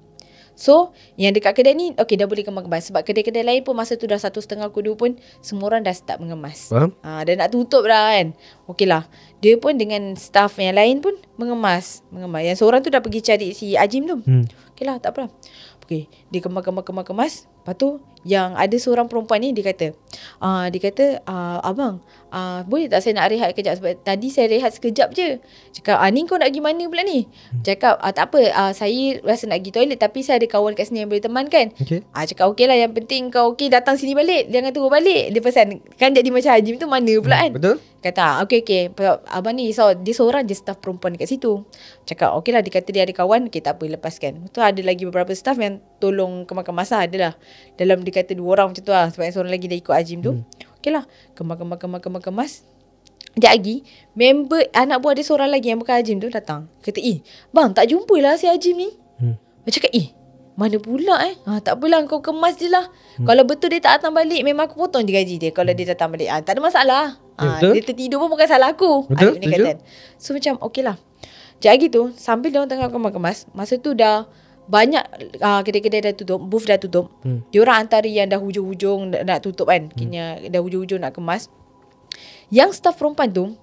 So yang dekat kedai ni dah boleh kemas. Sebab kedai-kedai lain pun masa tu dah 1:30 pukul 2 pun semua orang dah start mengemas. Dah nak tutup dah kan. Lah. Dia pun dengan staff yang lain pun mengemas. Yang seorang tu dah pergi cari si Ajim tu. Lah, tak apa. Dia kemas. Lepas tu yang ada seorang perempuan ni dia kata abang, boleh tak saya nak rehat kejap, sebab tadi saya rehat sekejap je. Cakap ni kau nak pergi mana pula ni? Cakap tak apa, saya rasa nak pergi toilet, tapi saya ada kawan kat sini yang boleh temankan. Cakap okey lah, yang penting kau datang sini balik, jangan tunggu balik. Dia pesan kan, jadi macam Ajim tu mana pula kan. Betul. Kata okey abang ni dia seorang je staff perempuan kat situ. Cakap okey lah, dia kata dia ada kawan, tak apa, lepaskan. Tu ada lagi beberapa staff yang tolong kemas lah, adalah dalam dia kata 2 orang macam tu lah, sebab yang seorang lagi dah ikut Ajim tu. Okey lah, kemas. Sekejap lagi member anak buah dia seorang lagi yang bukan Ajim tu datang. Kata bang, tak jumpa lah si Ajim ni. Dia cakap mana pula tak apalah, kau kemas je lah. Kalau betul dia tak datang balik, memang aku potong je gaji dia. Kalau dia datang balik tak ada masalah. Dia tertidur pun bukan salah aku. Betul, kata. So macam okey lah. Sekejap lagi tu sambil dia orang tengah kemas, masa tu dah banyak kedai-kedai dah tutup, booth dah tutup. Diorang antara yang dah hujung-hujung nak tutup kan, kini dah hujung-hujung nak kemas. Yang staff perempuan tu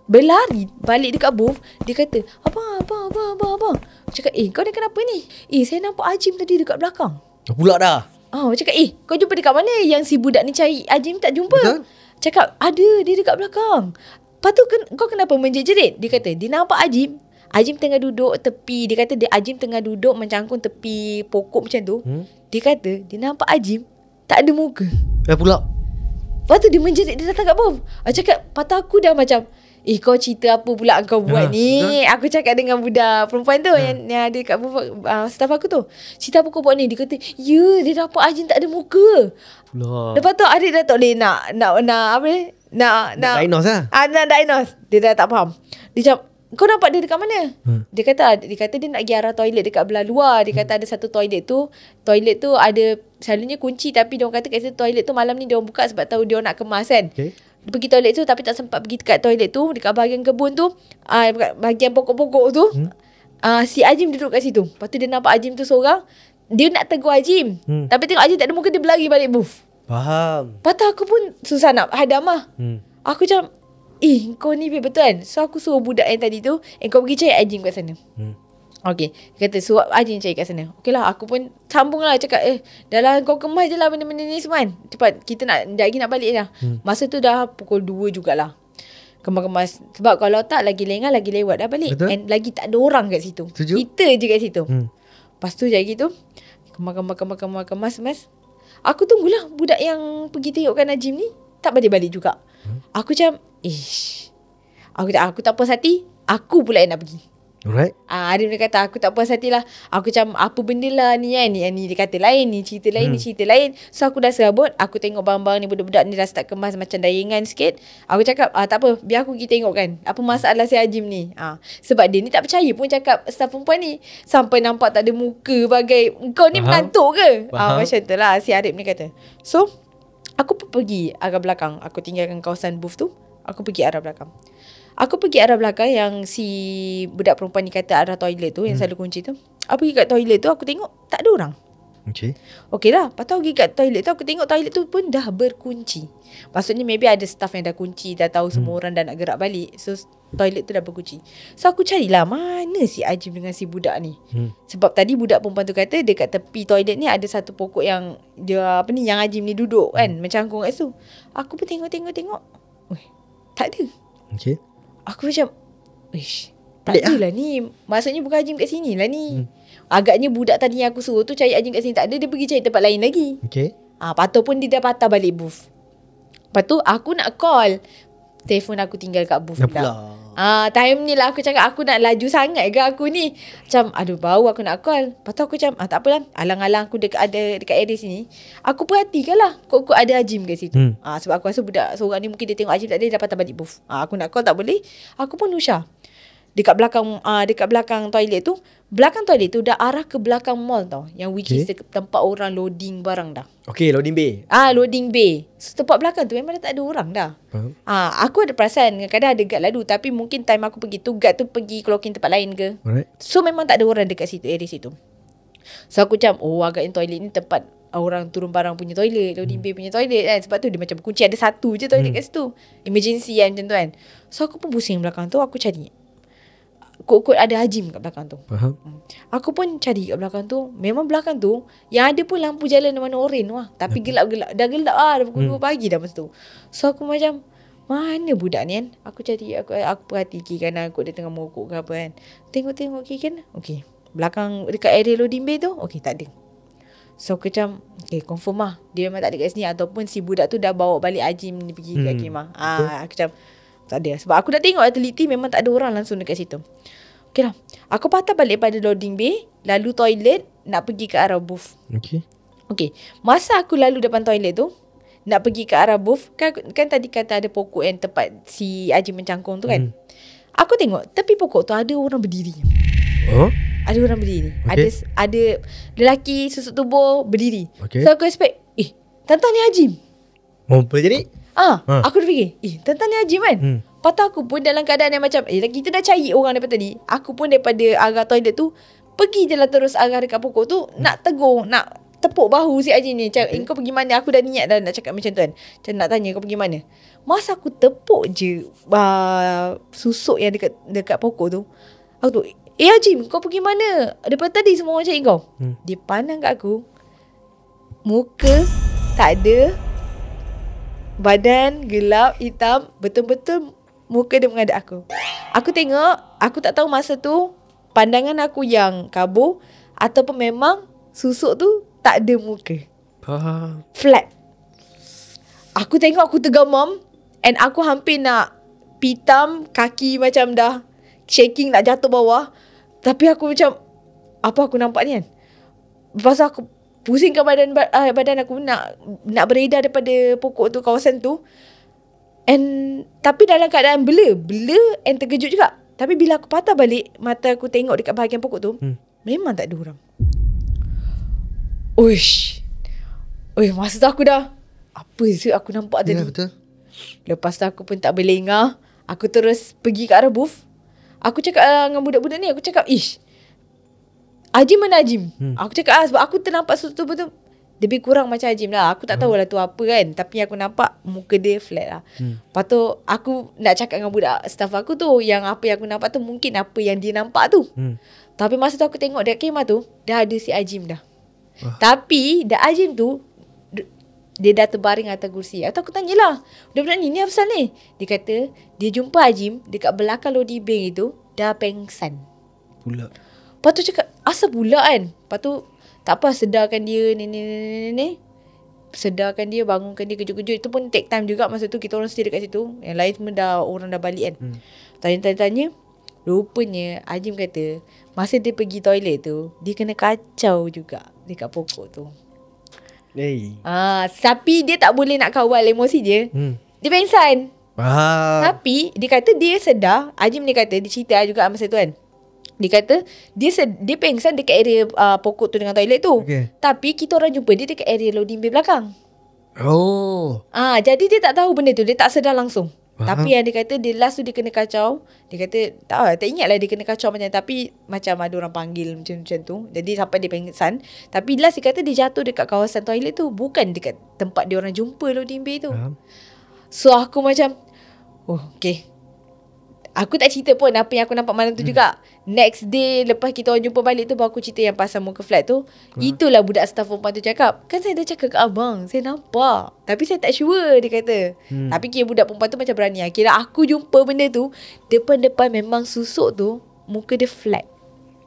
berlari balik dekat booth. Dia kata abang. Cakap kau ni kenapa ni? Saya nampak Ajim tadi dekat belakang. Pula dah. Cakap kau jumpa dekat mana? Yang si budak ni cari Ajim tak jumpa. Betul? Cakap ada, dia dekat belakang. Lepas tu kau kenapa menjerit-jerit? Dia kata dia nampak Ajim tengah duduk tepi. Dia kata Ajim tengah duduk mencangkung tepi pokok macam tu. Dia kata dia nampak Ajim tak ada muka. Pula. Lepas tu dia menjerit, dia datang kat booth. Cakap patah aku dah macam kau cerita apa pula kau buat ni? Betul? Aku cakap dengan budak perempuan tu yang ada kat booth, staff aku tu. Cerita apa kau buat ni? Dia kata dia nampak Ajim tak ada muka. Lepas tu adik dah tak boleh nak apa ni? Nak diagnose lah. Nak diagnose. Dia dah tak faham. Dia cakap kau nampak dia dekat mana? Dia kata dia nak pergi arah toilet dekat belah luar. Dia kata ada satu toilet tu ada selalunya kunci, tapi dia orang kata kat situ toilet tu malam ni dia orang buka sebab tahu dia orang nak kemas kan. Dia pergi toilet tu tapi tak sempat pergi dekat toilet tu. Dekat bahagian kebun tu, dekat bahagian pokok-pokok tu, si Azim duduk kat situ. Lepas tu dia nampak Azim tu seorang. Dia nak tegur Azim, tapi tengok Azim tak ada muka, dia berlari balik booth. Faham. Lepas tu aku pun susah nak hadam lah. Aku macam, kau ni betul kan? So aku suruh budak yang tadi tu, kau pergi cari Azim kat sana. Okay, dia kata suruh Azim cari kat sana. Okay lah, aku pun sambung lah cakap, dah lah kau kemas je lah benda-benda ni semua kan. Cepat, kita nak lagi nak balik dah. Masa tu dah pukul 2 jugalah. Kemas-kemas. Sebab kalau tak lagi lengah, lagi lewat dah balik. Betul. And lagi tak ada orang kat situ. Setuju. Kita je kat situ. Lepas tu jadi gitu, kemas. Aku tunggulah budak yang pergi tengokkan Najim ni tak balik-balik juga. Aku macam, aku tak puas hati, aku pula yang nak pergi. Alright. Dia kata aku tak puas hati lah. Aku macam apa benda lah ni kan. Ni dia kata lain, ni cerita lain, ni cerita lain. So aku dah serabut. Aku tengok barang-barang ni, budak-budak ni dah start kemas macam dah ringan sikit. Aku cakap tak apa, biar aku pergi tengok kan apa masalah si Azim ni. Sebab dia ni tak percaya pun cakap staff perempuan ni. Sampai nampak tak ada muka bagai kau ni mengantuk ke. Macam tu lah si Arif ni kata. So aku pergi arah belakang. Aku tinggalkan kawasan booth tu. Aku pergi arah belakang. Aku pergi arah belakang yang si budak perempuan ni kata arah toilet tu, yang selalu kunci tu. Aku pergi kat toilet tu, aku tengok tak ada orang. Okey lah. Lepas tu aku pergi kat toilet tu, aku tengok toilet tu pun dah berkunci. Maksudnya maybe ada staff yang dah kunci, dah tahu semua orang dah nak gerak balik. So toilet tu dah berkunci. So aku carilah mana si Azim dengan si budak ni. Sebab tadi budak perempuan tu kata dekat tepi toilet ni ada satu pokok yang dia yang Azim ni duduk kan, mencangkung kat situ. Aku pun tengok. Tak ada. Aku macam, tak adalah ni. Maksudnya bukan Azim kat sini lah ni. Agaknya budak tadi yang aku suruh tu cari Azim kat sini tak ada, dia pergi cari tempat lain lagi. Ataupun dia dah patah balik booth. Lepas tu aku nak call, telefon aku tinggal kat booth pula. Time ni lah aku cakap aku nak laju sangat ke aku ni. Macam aduh bau aku nak call. Lepas tu aku macam tak apalah, alang-alang aku dekat area sini. Aku perhatikan lah kok ada Azim kat situ. Sebab aku rasa budak seorang ni mungkin dia tengok Azim tak ada, dia dapat balik booth. Aku nak call tak boleh. Aku pun Nusha dekat belakang toilet tu. Belakang toilet tu dah arah ke belakang mall tau, yang which is tempat orang loading barang dah. Loading bay. Loading bay. So, tempat belakang tu memang dah tak ada orang dah. Aku ada perasan kadang ada guard lalu, tapi mungkin time aku pergi tu guard tu pergi clocking tempat lain ke. So memang tak ada orang dekat situ, area situ. So aku macam agaknya toilet ni tempat orang turun barang punya toilet, loading bay punya toilet kan. Sebab tu dia macam berkunci, ada satu je toilet kat situ. Emergency kan macam tu kan. So aku pun pusing belakang tu, aku cari. Kok ada Azim kat belakang tu. Aku pun cari kat belakang tu. Memang belakang tu yang ada pun lampu jalan warna oren wah. Tapi gelap-gelap. Dah gelap dah pukul 2 pagi dah masa tu. So aku macam mana budak ni kan. Aku cari, aku perhati kiri kanan aku dia tengah mokok ke apa kan. Tengok kiri kanan. Okay, belakang dekat area loading bay tu, okay tak ada. So aku macam confirm lah dia memang tak ada kat sini, ataupun si budak tu dah bawa balik Azim ni pergi kat kemah. Aku macam tak ada. Sebab aku dah tengok teliti memang tak ada orang langsung dekat situ. Okey lah. Aku patah balik pada loading bay, lalu toilet, nak pergi ke arah booth. Okey. Masa aku lalu depan toilet tu, nak pergi ke arah booth, kan tadi kata ada pokok yang tempat si Azim mencangkung tu kan. Aku tengok tepi pokok tu ada orang berdiri. Ada orang berdiri. Ada lelaki susuk tubuh berdiri. So aku expect, tentang ni Azim. Boleh jadi? Aku dah fikir tentang ni Azim kan. Patut aku pun dalam keadaan yang macam kita dah cari orang daripada tadi. Aku pun daripada arah toilet tu pergi je lah terus arah dekat pokok tu, nak tegur, nak tepuk bahu si Azim ni. Kau pergi mana? Aku dah niat dah nak cakap macam tu kan. Macam nak tanya kau pergi mana. Masa aku tepuk je susuk yang dekat pokok tu, aku tu Azim kau pergi mana? Daripada tadi semua orang cari kau. Dia pandang kat aku, muka tak ada, badan gelap, hitam, betul-betul muka dia menghadap aku. Aku tengok, aku tak tahu masa tu pandangan aku yang kabur ataupun memang susuk tu tak ada muka. Flat. Aku tengok, aku tergamam, and aku hampir nak pitam, kaki macam dah shaking nak jatuh bawah. Tapi aku macam, apa aku nampak ni kan? Lepas aku pusingkan badan aku nak beredar daripada pokok tu, kawasan tu. Tapi dalam keadaan bela and terkejut juga. Tapi bila aku patah balik mata aku tengok dekat bahagian pokok tu, memang tak ada orang. Masa tu aku dah, apa sih aku nampak tadi? Betul. Lepas tu aku pun tak berlengah. Aku terus pergi ke arah booth. Aku cakap dengan budak-budak ni, aku cakap, ish, Ajim mana Ajim? Aku cakap sebab aku ternampak sesuatu betul. Lebih kurang macam Ajim lah. Aku tak tahulah tu apa kan. Tapi aku nampak muka dia flat lah. Lepas tu aku nak cakap dengan budak staff aku tu, yang apa yang aku nampak tu mungkin apa yang dia nampak tu. Tapi masa tu aku tengok dekat kemah tu, dah ada si Ajim dah. Tapi dah Ajim tu, dia dah terbaring atas kursi. Atau aku tanyalah, budak-budak ni apa pasal ni? Dia kata dia jumpa Ajim dekat belakang loading bay itu, dah pengsan Pula. Lepas tu cakap, asal pula kan? Lepas tu, tak apa, sedarkan dia ni. Sedarkan dia, bangunkan dia kejut-kejut. Itu pun take time juga. Masa tu kita orang stay dekat situ. Yang lain semua orang dah balik kan. Tanya-tanya. Rupanya Ajim kata, masa dia pergi toilet tu, dia kena kacau juga dekat pokok tu. Hey. Tapi dia tak boleh nak kawal emosi dia. Dia pengsan. Tapi dia kata dia sedar. Ajim dia kata, dia cerita juga masa tu kan. Dia kata dia pengsan dekat area pokok tu dengan toilet tu. Tapi kita orang jumpa dia dekat area loading bay belakang. Jadi dia tak tahu benda tu. Dia tak sedar langsung. Tapi yang dia kata dia last tu dia kena kacau. Dia kata tak ingat lah dia kena kacau macam. Tapi macam ada orang panggil macam tu. Jadi sampai dia pengsan. Tapi last dia kata dia jatuh dekat kawasan toilet tu. Bukan dekat tempat dia orang jumpa loading bay tu. So aku macam, okay, aku tak cerita pun apa yang aku nampak malam tu juga. Next day lepas kita orang jumpa balik tu, baru aku cerita yang pasal muka flat tu. Itulah budak staff perempuan tu cakap, kan saya dah cakap ke abang, saya nampak, tapi saya tak sure, dia kata. Tapi kira budak perempuan tu macam berani. Kira aku jumpa benda tu, depan-depan memang susuk tu, muka dia flat.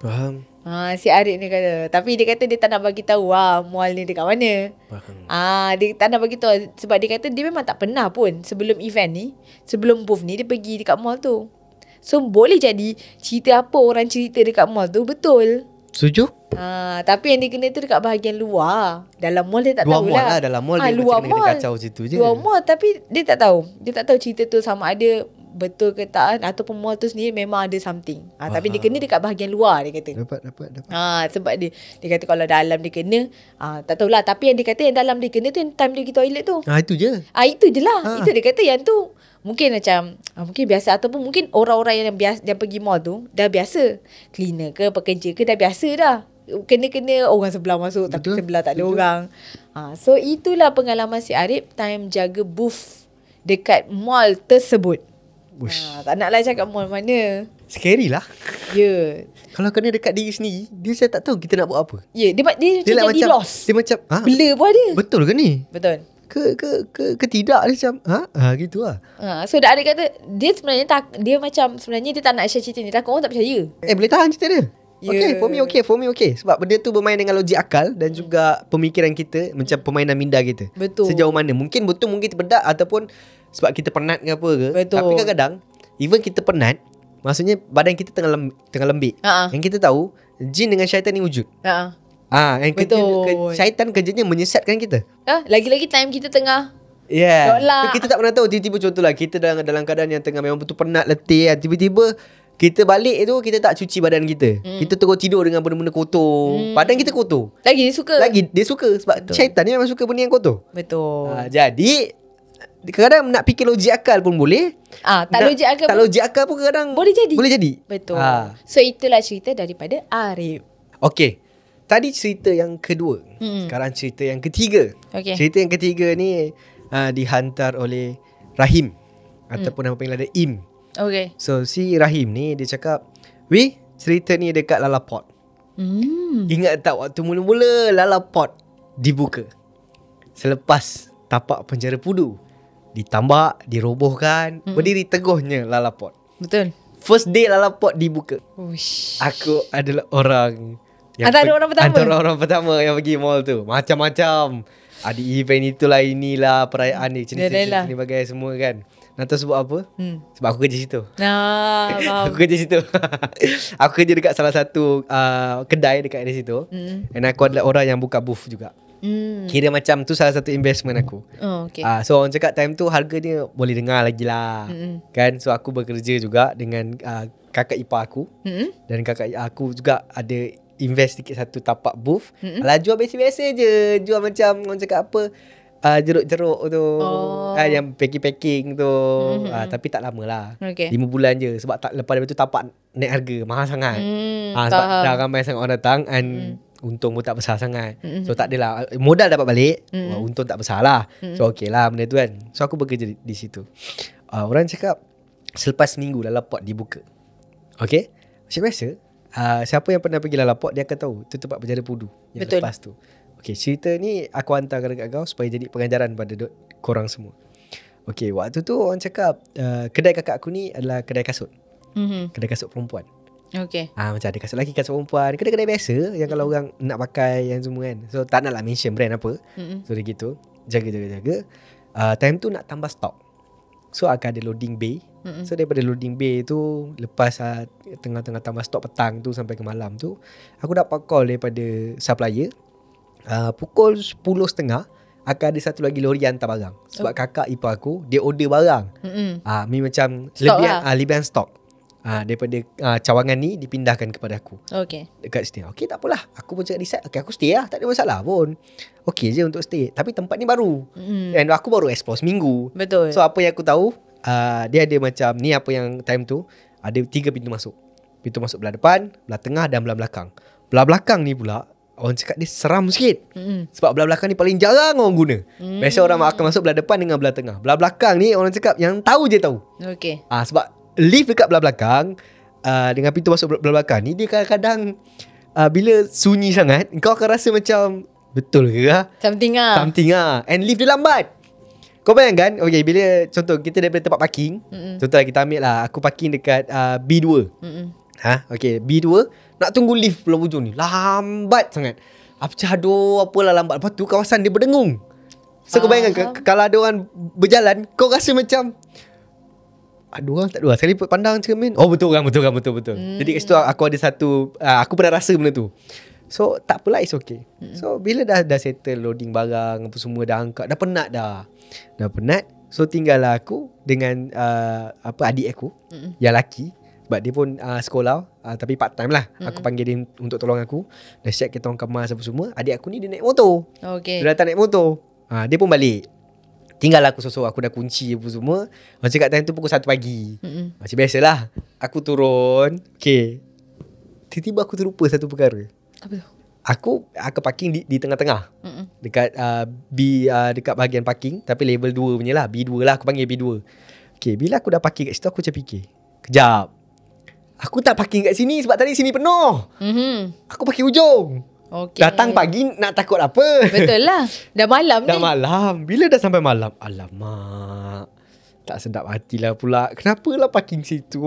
Faham. Si Arif ni kata. Tapi dia kata dia tak nak bagi tahu mall ni dekat mana. Dia tak nak bagi tahu sebab dia kata dia memang tak pernah pun sebelum event ni, sebelum booth ni dia pergi dekat mall tu. So boleh jadi cerita apa orang cerita dekat mall tu betul. Setuju? Tapi yang dia kena tu dekat bahagian luar. Dalam mall dia tak tahu lah. Dalam mall dia luar macam mall. kena kacau situ je. Luar mall tapi dia tak tahu. Dia tak tahu cerita tu sama ada betul ke tak, ataupun mall tu sendiri memang ada something. Tapi dia kena dekat bahagian luar, dia kata. Dapat. Sebab dia kata kalau dalam dia kena, tak tahulah. Tapi yang dia kata yang dalam dia kena tu yang time dia pergi toilet tu. Itu je. Itu je lah. Itu dia kata yang tu mungkin macam mungkin biasa, ataupun mungkin orang-orang yang biasa yang pergi mall tu dah biasa. Cleaner ke pekerja ke dah biasa dah. Kena orang sebelah masuk. Betul. Tapi sebelah tak ada orang. So itulah pengalaman si Arif time jaga booth dekat mall tersebut. Tak naklah cakap mall mana. Scary lah. Ya. Kalau kena dekat diri sendiri, dia saya tak tahu kita nak buat apa. Ya, dia macam jadi lost. Dia macam blur pun ada. Betul ke ni? Betul. Ke tidak, dia macam gitu lah. So dah ada kata dia sebenarnya dia macam sebenarnya dia tak nak share cerita ni, takut orang tak percaya. Boleh tahan cerita dia. Yeah. For me okay. Sebab benda tu bermain dengan logik akal dan juga pemikiran kita, macam permainan minda kita. Betul. Sejauh mana mungkin betul, mungkin terbedak, ataupun sebab kita penat ke apa ke. Betul. Tapi kadang-kadang even kita penat, maksudnya badan kita tengah lembik. Yang kita tahu jin dengan syaitan ni wujud. Yang syaitan kerjanya menyesatkan kita. Lagi-lagi time kita tengah kita tak pernah tahu. Tiba-tiba contohlah kita dalam keadaan yang tengah memang betul penat, letih kan. Tiba-tiba kita balik tu, kita tak cuci badan kita. Kita terus tidur dengan benda-benda kotor. Badan kita kotor. Lagi dia suka. Sebab betul. Syaitan ni memang suka benda yang kotor. Betul. Jadi kadang-kadang nak fikir logik akal pun boleh. Tak logik akal pun kadang boleh jadi. Betul. So itulah cerita daripada Arif. Okay, tadi cerita yang kedua. Sekarang cerita yang ketiga. Cerita yang ketiga ni dihantar oleh Rahim, ataupun nama panggilan dia Im. Okay. So si Rahim ni dia cakap, cerita ni dekat Lalaport. Ingat tak waktu mula-mula Lalaport dibuka, selepas tapak penjara Pudu ditambak, dirobohkan, berdiri teguhnya Lalaport. Betul. First day Lalaport dibuka, aku adalah orang yang antara orang pertama yang pergi mall tu. Macam-macam, ada event itulah, inilah perayaan ni, cerita ni bagai semua kan. Nak tahu sebab apa? Sebab aku kerja situ. Aku kerja situ. Aku kerja dekat salah satu kedai dekat di situ. Dan aku adalah orang yang buka booth juga. Kira macam tu salah satu investment aku. So orang cakap time tu harga dia boleh dengar lagi lah. Kan? So aku bekerja juga dengan kakak ipar aku. Dan kakak aku juga ada invest sikit satu tapak booth. Alah, jual biasa-biasa je. Jual macam orang cakap apa, jeruk-jeruk tu. Oh. Yang packing-packing tu. Tapi tak lama lah. Okay. 5 bulan je. Sebab lepas daripada tu tapak naik harga. Mahal sangat. Sebab Faham. dah ramai sangat orang datang. And untung pun tak besar sangat. So tak adalah. Modal dapat balik. Untung tak besar lah. So okay lah benda tu kan. So aku bekerja di situ. Orang cakap selepas seminggu Lalaport dibuka. Okay. Macam biasa, siapa yang pernah pergi Lalaport dia akan tahu itu tempat penjara Pudu yang Betul. lepas tu. Okay, cerita ni aku hantar dekat kau supaya jadi pengajaran pada korang semua. Okay, waktu tu orang cakap kedai kakak aku ni adalah kedai kasut. Kedai kasut perempuan. Okay. Macam ada kasut lelaki, kasut perempuan. Kedai-kedai biasa yang kalau orang nak pakai yang semua kan. So tak nak lah mention brand apa. So dia gitu. Jaga. Time tu nak tambah stok. So akan ada loading bay. So daripada loading bay tu, lepas tengah-tengah tambah stok petang tu sampai ke malam tu, aku dapat call daripada supplier. Pukul 10.30 akan ada satu lagi lori hantar barang. Sebab kakak ipar aku dia order barang. Ni macam Stok lebihan stok. Daripada cawangan ni dipindahkan kepada aku. Okay. Dekat stay. Okay, tak apalah. Aku pun cakap decide. Okay, aku stay lah. Tak ada masalah pun. Okay je untuk stay. Tapi tempat ni baru. Dan aku baru explore seminggu. Betul. So apa yang aku tahu, dia ada macam ni, apa yang time tu ada 3 pintu masuk. Pintu masuk belah depan, belah tengah dan belah belakang. Belah belakang ni pula orang cakap dia seram sikit. Sebab belah belakang ni paling jarang orang guna. Biasa orang akan masuk belah depan dengan belah tengah. Belah belakang ni orang cakap yang tahu je tahu. Okay. Sebab lift dekat belah belakang, dengan pintu masuk belah belakang ni, dia kadang-kadang bila sunyi sangat, kau akan rasa macam betul ke lah? Something And lift dia lambat. Kau bayangkan, okay, bila contoh kita daripada tempat parking, contohlah kita ambil lah, aku parking dekat B2. Okay, B2, nak tunggu lift pulau hujung ni lambat sangat. Aduh, apalah lambat. Lepas tu kawasan dia berdengung. So kau bayangkan kalau ada orang berjalan, kau rasa macam orang tak dua. Sekali pandang cermin. Betul. Jadi kat situ aku ada satu, aku pernah rasa benda tu. So tak apalah, it's okay. So bila dah settle loading barang apa semua, dah angkat, dah penat dah. So tinggallah aku dengan adik aku yang lelaki. Sebab dia pun sekolah, tapi part time lah. Aku panggil dia untuk tolong aku. Dah siap kita orang kemas apa semua. Adik aku ni dia naik motor. Okay. Dia datang naik motor. Dia pun balik. Tinggal aku sorang. Aku dah kunci apa semua. Macam kat time tu pukul 1 pagi. Macam biasalah. Aku turun. Okay. Tiba-tiba aku terlupa satu perkara. Apa tu? Aku parking di tengah-tengah. Dekat dekat bahagian parking. Tapi level 2 punya lah. B2 lah. Aku panggil B2. Okay. Bila aku dah parking kat situ, aku macam fikir. Kejap. Aku tak parking kat sini sebab tadi sini penuh. Aku parking ujung. Okay. Datang pagi nak takut apa? Betul lah. Dah malam Dah ni. malam. Bila dah sampai malam, alamak, tak sedap hatilah pula. Kenapa lah parking situ?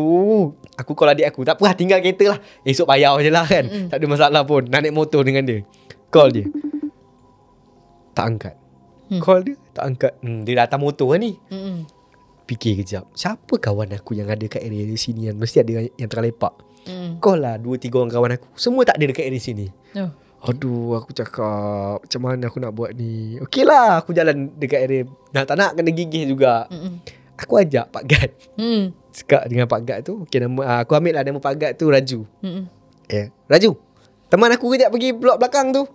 Aku call adik aku. Tak apa lah, tinggal kereta lah. Esok bayar je lah kan. Tak ada masalah pun. Nak naik motor dengan dia. Call dia, tak angkat. Call dia, tak angkat. Dia datang motor lah ni. Fikir kejap, siapa kawan aku yang ada kat area di sini yang mesti ada yang terlepak. Call lah 2-3 orang kawan aku. Semua tak ada dekat area sini. Aduh, aku cakap macam mana aku nak buat ni. Okey lah, aku jalan dekat area. Tak nak kena gigih juga. Aku ajak Pak Gad. Cakap dengan Pak Gad tu. Okay, nama, aku ambil lah nama Pak Gad tu Raju. Raju, teman aku kejap pergi blok belakang tu.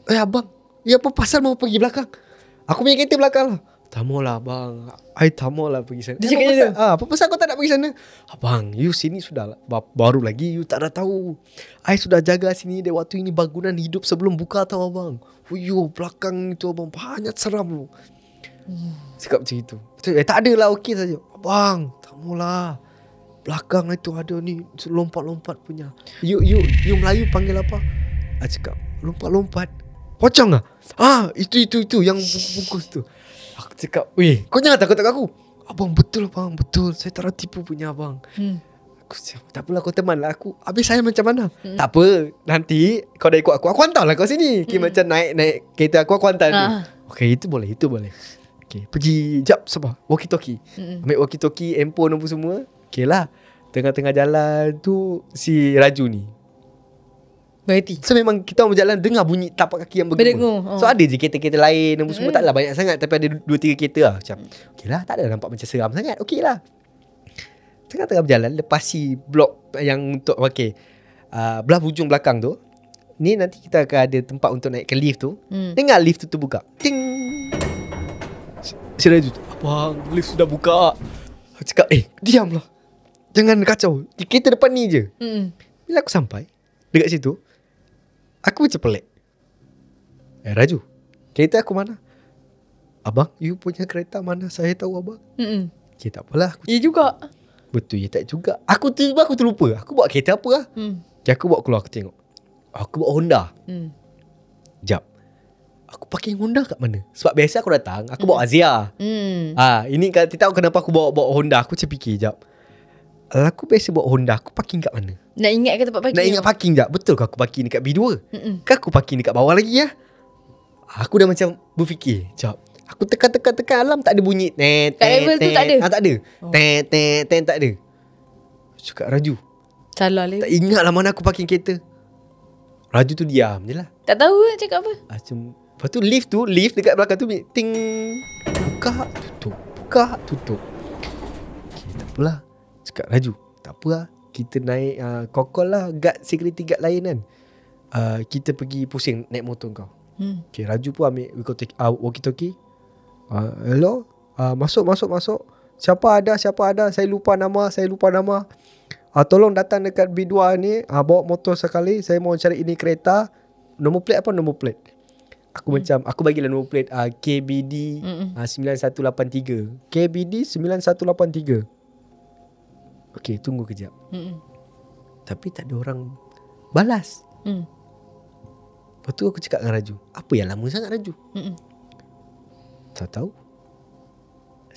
Abang, apa pasal mau pergi belakang? Aku punya kereta belakang lah. Tak maulah abang, I tak maulah pergi sana. Dia cakap macam tu? Apa pasal kau tak nak pergi sana? Abang, you sini sudah baru lagi, you tak dah tahu. I sudah jaga sini dari waktu ini bangunan hidup sebelum buka tau abang. Belakang itu abang banyak seram lu. Cakap macam itu. Tak adalah, okey saja. Abang, tak maulah. Belakang itu ada ni lompat-lompat punya. You Melayu panggil apa? Cakap lompat-lompat. Pocong ah? Itu yang bungkus tu. Aku cakap, kau jangan takut aku. Abang, betul abang, betul. Saya tak nak tipu punya abang. Aku cakap, tak apalah, kau teman lah aku. Habis saya macam mana? Tak apa, nanti kau dah ikut aku hantar lah kau sini. Macam naik kereta aku hantar dia. Okay, itu boleh. Okay, pergi, jap, sabar. Walkie-talkie. Ambil walkie-talkie, handphone apa semua. Okay lah. Tengah-tengah jalan tu, si Raju ni Berhenti. So memang kita orang berjalan, dengar bunyi tapak kaki yang bergema. So ada je kereta-kereta lain dan semua, taklah banyak sangat, tapi ada 2-3 kereta lah. Macam okey lah, tak ada nampak macam seram sangat. Okey lah. Tengah-tengah berjalan, lepasi blok yang untuk belah hujung belakang tu. Ni nanti kita akan ada tempat untuk naik ke lift tu. Dengar lift tu terbuka. Ting. Si Raju tu, abang, lift sudah buka. Aku cakap, diamlah, jangan kacau, kereta depan ni je. Bila aku sampai dekat situ, aku macam pelik. Raju, kereta aku mana? Abang, you punya kereta mana? Saya tahu abang. Okay, tak apalah. Ya juga. Betul, ya tak juga. Aku terlupa. Aku bawa kereta apa lah. Okay, aku bawa keluar, aku tengok. Aku bawa Honda. Jap, aku parking Honda kat mana? Sebab biasa aku datang, aku bawa Azia. Ini tak tahu kenapa aku bawa Honda. Aku macam fikir, jap, aku biasa bawa Honda, aku parking kat mana? Nak ingat ke tempat parking? Nak ingat parking tak? Betul ke aku parking dekat B2? Kan aku parking dekat bawah lagi ya? Aku dah macam berfikir, jap, aku tekan alam, tak ada bunyi. Kat level tu tak ada? Tak ada. Tak ada. Cakap Raju, Salah lah. tak ingat lah mana aku parking kereta. Raju tu diam je lah. Tak tahu nak cakap apa. Macam, lepas tu lift dekat belakang tu ting, buka tutup. Okay, tak apalah. Cakap Raju, tak apa lah, kita naik call lah security guard lain kan. Kita pergi pusing naik motor kau. Okay, Raju pun ambil walkie-talkie. Hello, masuk. Siapa ada? Saya lupa nama. Tolong datang dekat B2 ni, bawa motor sekali. Saya mau cari ini kereta. Nombor plate apa? Nombor plate. Aku bagilah nombor plate KBD 9183. KBD 9183. Okay, tunggu kejap. Tapi tak ada orang balas. Lepas tu aku cakap dengan Raju, apa yang lama sangat Raju? Tak tahu.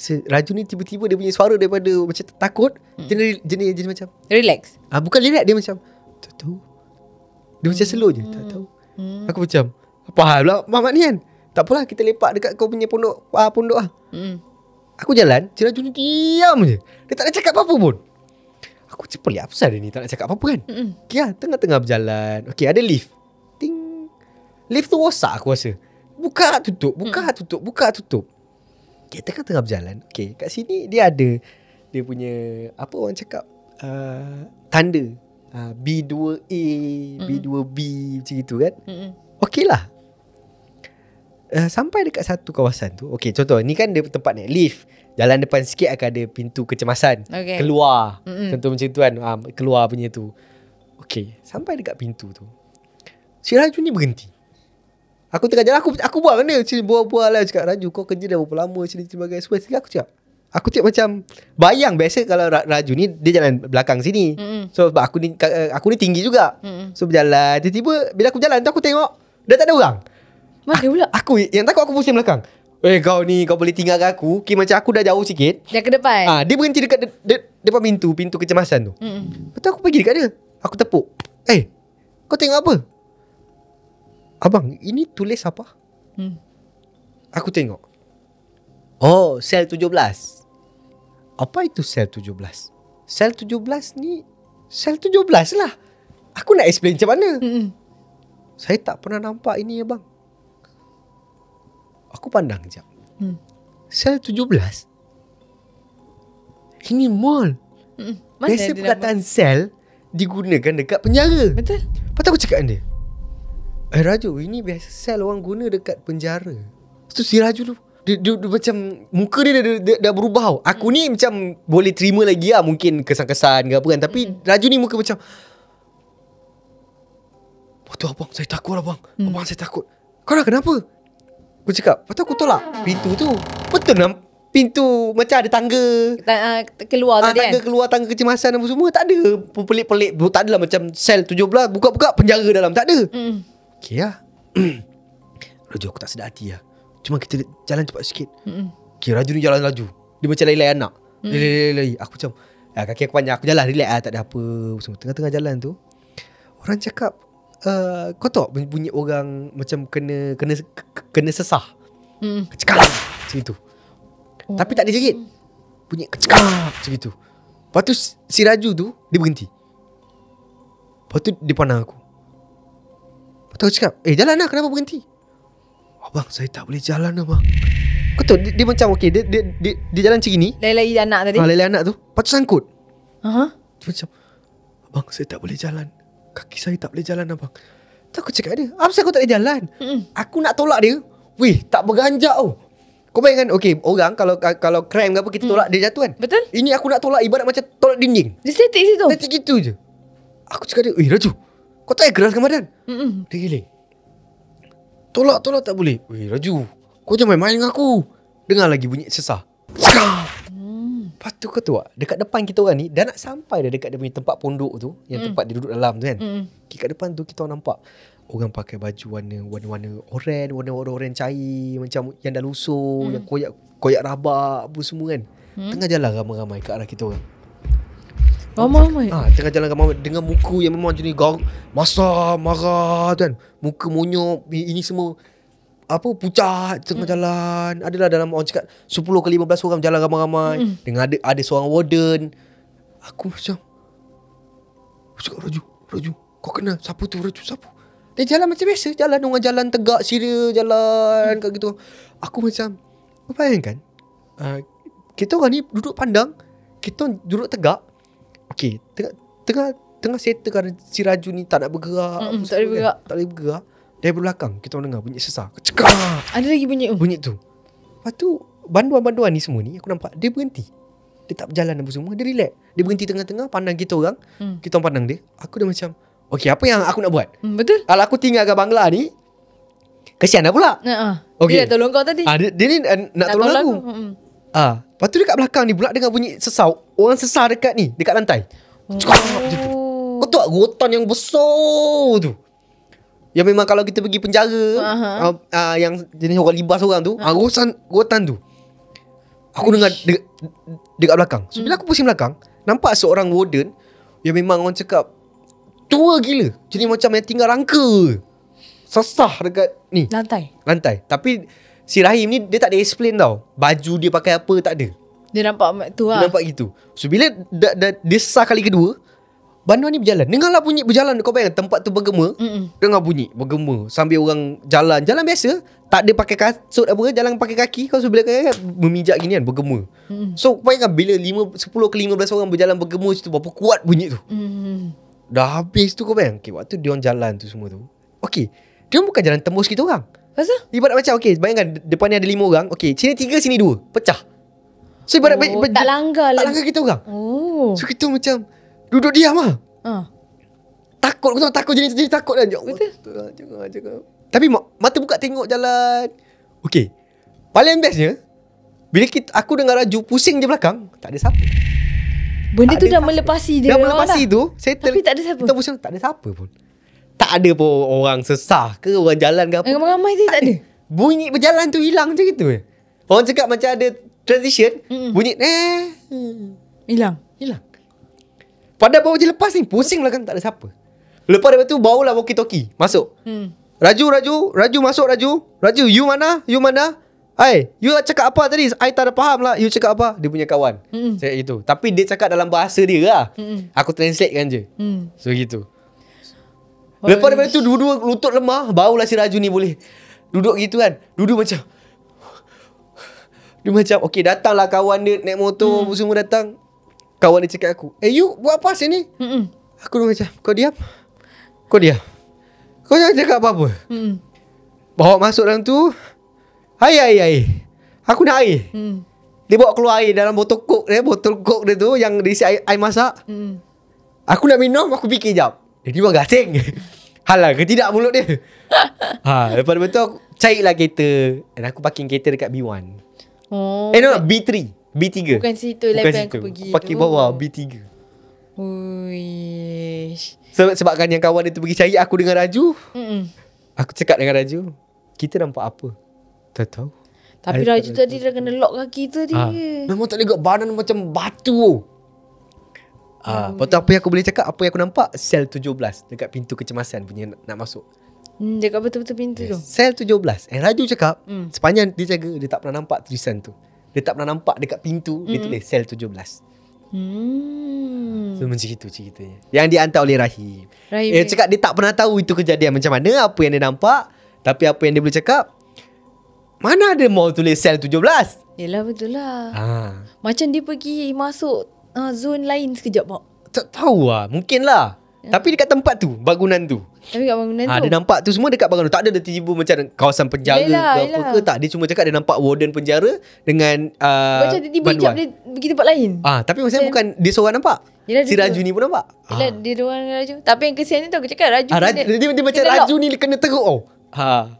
Raju ni tiba-tiba dia punya suara daripada macam takut, jenis macam relax. Bukan relax, dia macam tak tahu. Dia macam slow je, tak tahu. Aku macam, apa hal pula Mamat ni kan? Tak apalah, kita lepak dekat kau punya pondok lah. Aku jalan, Cik Raju ni diam je. Dia tak nak cakap apa-apa pun. Aku macam pelik, apa pasal dia ni tak nak cakap apa-apa kan? Okay, tengah-tengah berjalan. Okay, ada lift. Ting. Lift tu rosak aku rasa. Buka tutup. Okay, tengah-tengah berjalan. Okay, kat sini dia ada dia punya, apa orang cakap, tanda B2A, B2B macam itu kan. Okay lah. Sampai dekat satu kawasan tu. Okay, contoh ni kan dia tempat naik lift. Jalan depan sikit akan ada pintu kecemasan. Keluar. Contoh macam tu kan, keluar punya tu. Okay, sampai dekat pintu tu, si Raju ni berhenti. Aku tengah jalan, aku buat mana? Buat-buat lah. Cakap, Raju, kau kerja dah berapa lama sini sebagai express? Aku cakap macam bayang. Biasa kalau Raju ni dia jalan belakang sini. So sebab aku ni tinggi juga. So berjalan, tiba-tiba bila aku jalan tu aku tengok dah tak ada orang. Mana pula? Aku yang takut, aku pusing belakang. Kau ni, kau boleh tinggalkan aku. Macam aku dah jauh sikit. Dah ke depan. Dia berhenti dekat depan pintu kecemasan tu. Lepas tu aku pergi dekat dia. Aku tepuk. Kau tengok apa? Abang, ini tulis apa? Aku tengok. Oh, sel 17. Apa itu sel 17? Sel 17 ni, sel 17 lah. Aku nak explain macam mana. Saya tak pernah nampak ini abang. Aku pandang sekejap. Sel 17? Ini mall. Biasa perkataan sel digunakan dekat penjara. Betul. Lepas tu aku cakap dengan dia, Raju, ini biasa sel orang guna dekat penjara. Tu si Raju tu dia macam muka dia dah berubah tau. Aku ni macam boleh terima lagi lah, mungkin kesan-kesan ke apa kan. Tapi Raju ni muka macam, betul abang, saya takut abang. Abang, saya takut. Kau dah kenapa? Aku cakap, lepas tu aku tolak pintu tu. Betul lah, pintu macam ada tangga keluar tadi tangga kan? keluar, tangga kecemasan apa semua. Tak ada pelik-pelik. Tak adalah macam sel 17 buka-buka penjara dalam. Tak ada. Okay lah. Raju, aku tak sedar hati lah. Cuma kita jalan cepat sikit. Okay, Raju ni jalan laju. Dia macam lelai anak. Lelai. Aku macam, kaki aku panjang, aku jalan relax lah, tak ada apa semua. Tengah-tengah jalan tu, orang cakap, kau tahu bunyi orang macam kena sesah. Kecekak macam itu. Tapi tak ada jerit. Bunyi kecekak macam itu. Lepas tu si Raju tu dia berhenti. Lepas tu dia pandang aku. Lepas tu aku cakap, jalan lah, kenapa berhenti? Abang, saya tak boleh jalan abang. Kau tahu dia macam okay, dia jalan macam ni. Lelai anak tadi. Lelai anak tu. Lepas tu sangkut. Dia macam, abang, saya tak boleh jalan. Kaki saya tak boleh jalan abang. Tu aku cakap dia, apa sebab kau tak boleh jalan? Aku nak tolak dia. Weh, tak berganjak tau. Kau bayangkan, okay, orang kalau crime ke apa, kita tolak dia jatuh kan. Betul. Ini aku nak tolak ibarat macam tolak dinding. Dia statik situ. Statik gitu je. Aku cakap dia, Raju, kau tak payah keraskan badan. Dia giling. Tolak tak boleh. Raju, kau jangan main-main dengan aku. Dengar lagi bunyi sesah. Lepas tu kau tahu tak, dekat depan kita orang ni, dah nak sampai dah dekat dia punya tempat pondok tu, yang tempat dia duduk dalam tu kan. Dekat depan tu kita orang nampak orang pakai baju warna-warna oranye, warna-warna oranye cair, macam yang dah lusuh, yang koyak rabak apa semua kan. Tengah jalan ramai-ramai ke arah kita orang. Ramai-ramai. Tengah jalan ramai dengan muka yang memang jenis masam, marah tu kan. Muka monyok, ini semua apa pucat tengah jalan. Adalah dalam orang cakap 10 ke 15 orang jalan ramai-ramai. Dengan ada seorang warden. Aku macam cakap, Raju, kau kenal siapa tu? Raju, siapa? Dia jalan macam biasa, orang jalan tegak siria jalan kat gitu. Aku macam, kau bayangkan, kita orang ni duduk pandang, kita duduk tegak. Okey, tengah settlekan si Raju ni tak nak bergerak. Tak boleh bergerak. Dari belakang kita orang dengar bunyi sesah. Cekak. Ada lagi bunyi tu. Lepas tu banduan-banduan ni semua ni aku nampak dia berhenti. Dia tak berjalan apa semua, dia relax. Dia berhenti tengah-tengah pandang kita orang. Kita orang pandang dia. Aku dah macam, okey, apa yang aku nak buat? Betul. Kalau aku tinggalkan Bangla ni, kesian dah pula. Dia nak tolong kau tadi. Dia ni nak tolong aku. Lepas tu dekat belakang ni pula dengar bunyi sesah. Orang sesah dekat ni, dekat lantai. Cekak macam tu. Kau tahu tak rotan yang besar tu? Yang memang kalau kita pergi penjara, yang jenis orang libas orang tu, rotan tu. Aku dengar dekat belakang. So bila aku pusing belakang, nampak seorang warden yang memang orang cakap tua gila. Jadi macam yang tinggal rangka. Sesah dekat ni lantai. Tapi si Rahim ni dia tak ada explain tau. Baju dia pakai apa tak ada. Dia nampak tu Dia nampak gitu. So bila dia sesah kali kedua, banduan ni berjalan. Dengarlah bunyi berjalan. Kau bayangkan tempat tu bergema. Dengar bunyi bergema sambil orang jalan biasa. Tak ada pakai kasut apa, jalan pakai kaki. Kau sebelah kan memijak gini kan, bergema. So bayangkan bila 10 ke 15 orang berjalan bergema situ, berapa kuat bunyi tu. Dah habis tu kau bayang. Okay, waktu dia orang jalan tu semua tu, okay, dia orang bukan jalan tembus kita orang. Pasal? Ibarat macam, okay, bayangkan depan ni ada 5 orang. Okay, sini 3, sini 2, pecah. So ibarat tak langgar kita orang. So kita macam duduk diam lah. Takut, kau tahu, takut jenis takut kan. Jangan. Tapi mata buka tengok jalan. Okay, paling bestnya bila aku dengar Raju pusing je belakang, tak ada siapa. Benda tu dah melepasi dia. Dah melepasi tu, settle. Tapi tak ada siapa. Kita pusing, tak ada siapa pun. Tak ada pun orang sesah ke, orang jalan ke apa. Ramai-ramai tu tak ada. Bunyi berjalan tu hilang macam gitu. Orang cakap macam ada transition, bunyi hilang. Pada baru je lepas ni, pusing belakang tak ada siapa. Lepas daripada tu barulah walkie-talkie masuk. Raju masuk. Raju, you mana? Hai, you cakap apa tadi? I tak ada faham lah. You cakap apa? Dia punya kawan. Cakap gitu. Tapi dia cakap dalam bahasa dia lah. Aku translate kan je. So gitu. Lepas daripada tu dua-dua lutut lemah, barulah si Raju ni boleh duduk gitu kan. Duduk macam dia macam, okay, datanglah kawan dia naik motor, semua datang. Kawan dia cakap aku, you buat apa sini? Aku macam, kau diam. Kau jangan cakap apa-apa. Bawa masuk dalam tu. Air. Aku nak air. Dia bawa keluar air dalam botol kok dia tu yang diisi air masak. Aku nak minum, aku fikir jap. Dia memang gasing. Halang ke tidak mulut dia. Lepas tu aku carilah kereta. Dan aku parking kereta dekat B1. B3. B3. Bukan situ lah yang aku pergi. Parking bawah B3. Uish. Sebabkan yang kawan dia tu pergi cari, aku dengan Raju. Aku cakap dengan Raju, kita nampak apa? Tak tahu. Tapi Raju tadi dah kena lock kaki tu dia. Memang tak boleh gerak, badan macam batu. Lepas tu apa yang aku boleh cakap, apa yang aku nampak, sel 17 dekat pintu kecemasan punya nak masuk. Dekat betul-betul pintu tu. Sel 17. Raju cakap, sepanjang dia jaga, dia tak pernah nampak tulisan tu. Dia tak pernah nampak dekat pintu, dia tulis sel 17. So macam itu ceritanya. Yang dihantar oleh Rahim. Dia cakap dia tak pernah tahu itu kejadian macam mana, apa yang dia nampak. Tapi apa yang dia boleh cakap, mana ada mau tulis sel 17. Yelah, betul lah. Macam dia pergi masuk zone lain sekejap, Pak. Tak tahu lah, mungkin lah. Tapi dekat tempat tu, bangunan tu. Tapi kat bangunan tu Dia nampak tu semua dekat bangunan tu. Tak ada dia tiba macam kawasan penjara ke apa ke. Tak, dia cuma cakap dia nampak warden penjara dengan macam tiba-tiba hijab dia pergi tempat lain. Tapi maksudnya bukan dia seorang nampak. Yelah, si Raju ni pun nampak. Yelah, dia doang dengan Raju. Tapi yang kesian ni tu aku cakap Raju dia macam Raju ni kena teruk.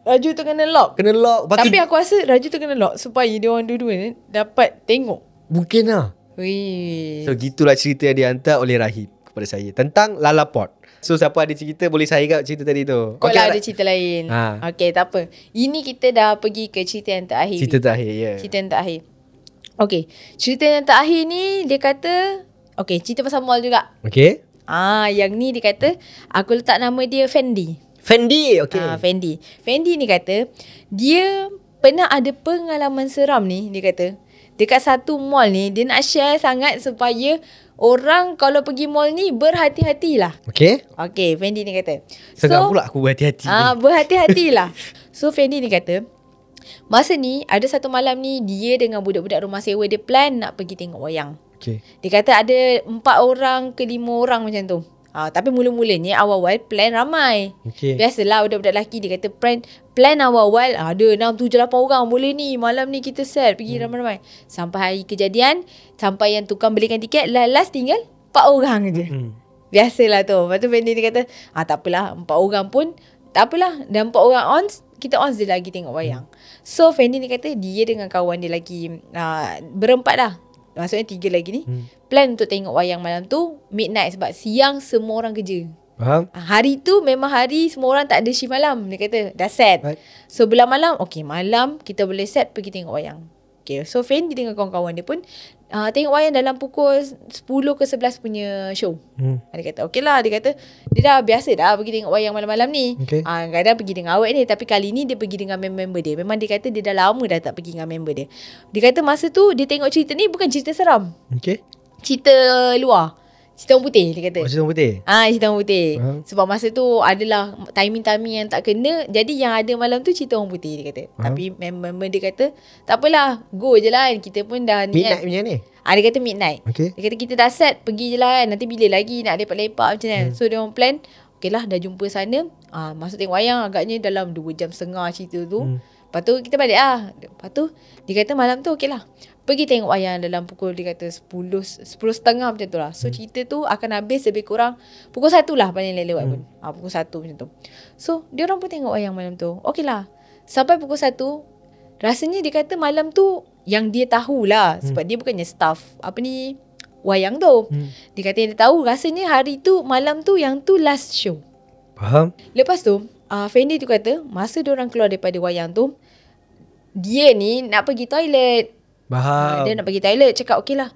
Raju tu kena lock. Kena lock. Tapi aku rasa Raju tu kena lock supaya dia orang dua-dua ni dapat tengok. Mungkin lah. Wih. So gitulah cerita yang dihantar oleh Rahim kepada saya tentang Lalaport. So siapa ada cerita boleh saya kat cerita tadi tu. Kau lah ada cerita lain. Okay, tak apa. Ini kita dah pergi ke cerita yang terakhir. Cerita terakhir, ya. Cerita yang terakhir. Okay, cerita yang terakhir ni dia kata, okay, cerita pasal mall juga. Okay. Yang ni dia kata, aku letak nama dia Fendi. Okay. Fendi. Fendi ni kata, dia pernah ada pengalaman seram ni, dia kata. Dekat satu mall ni, dia nak share sangat supaya orang kalau pergi mall ni berhati-hatilah. Okay. Fendi ni kata. Seram pula aku berhati-hati. Berhati-hatilah. So Fendi ni kata, masa ni ada satu malam ni dia dengan budak-budak rumah sewa dia plan nak pergi tengok wayang. Okay. Dia kata ada 4 orang ke 5 orang macam tu. Tapi mula-mulanya awal-awal plan ramai. Okay. Biasalah budak-budak lelaki dia kata plan awal-awal ada 6, 7, 8 orang boleh ni. Malam ni kita set pergi ramai-ramai. Sampai hari kejadian, sampai yang tukang belikan tiket, last tinggal 4 orang je. Biasalah tu. Lepas tu Fendi dia kata, tak apalah 4 orang pun tak apalah. Dan 4 orang kita je lagi tengok wayang. So Fendi ni kata dia dengan kawan dia lagi berempat lah. Maksudnya 3 lagi ni plan untuk tengok wayang malam tu midnight sebab siang semua orang kerja. Faham? Hari tu memang hari semua orang tak ada shift malam. Dia kata dah set. So belah malam, okay, malam kita boleh set pergi tengok wayang. Okay, so Fendi dengan kawan-kawan dia pun tengok wayang dalam pukul 10 ke 11 punya show. Dia kata okay lah. Dia kata dia dah biasa dah pergi tengok wayang malam-malam ni. Kadang pergi dengan awet ni. Tapi kali ni dia pergi dengan member dia. Memang dia kata dia dah lama dah tak pergi dengan member dia. Dia kata masa tu dia tengok cerita ni bukan cerita seram. Cerita luar. Cerita orang putih dia kata. Cerita orang putih? Cerita orang putih. Sebab masa tu adalah timing-timing yang tak kena. Jadi yang ada malam tu cerita orang putih dia kata. Tapi member dia kata tak apalah, go je lah. Kita pun dah niat. Midnight macam ni? Dia kata midnight. Dia kata kita dah set, pergi je lah kan. Nanti bila lagi nak lepak-lepak macam ni. So dia orang plan, okay lah dah jumpa sana. Masuk tengok wayang agaknya dalam 2 jam setengah cerita tu. Lepas tu kita balik lah. Lepas tu dia kata malam tu okay lah, pergi tengok wayang dalam pukul dia kata 10.30 macam tu lah. So cerita tu akan habis lebih kurang pukul 1 lah paling lewat pun. Pukul 1 macam tu. So dia orang pun tengok wayang malam tu. Okay lah. Sampai pukul 1 rasanya dia kata malam tu yang dia tahulah sebab dia bukannya staff wayang tu. Dia kata dia tahu rasanya hari tu malam tu yang tu last show. Faham? Lepas tu Fendi tu kata masa dia orang keluar daripada wayang tu dia ni nak pergi toilet. Dia nak pergi toilet. Cakap okey lah,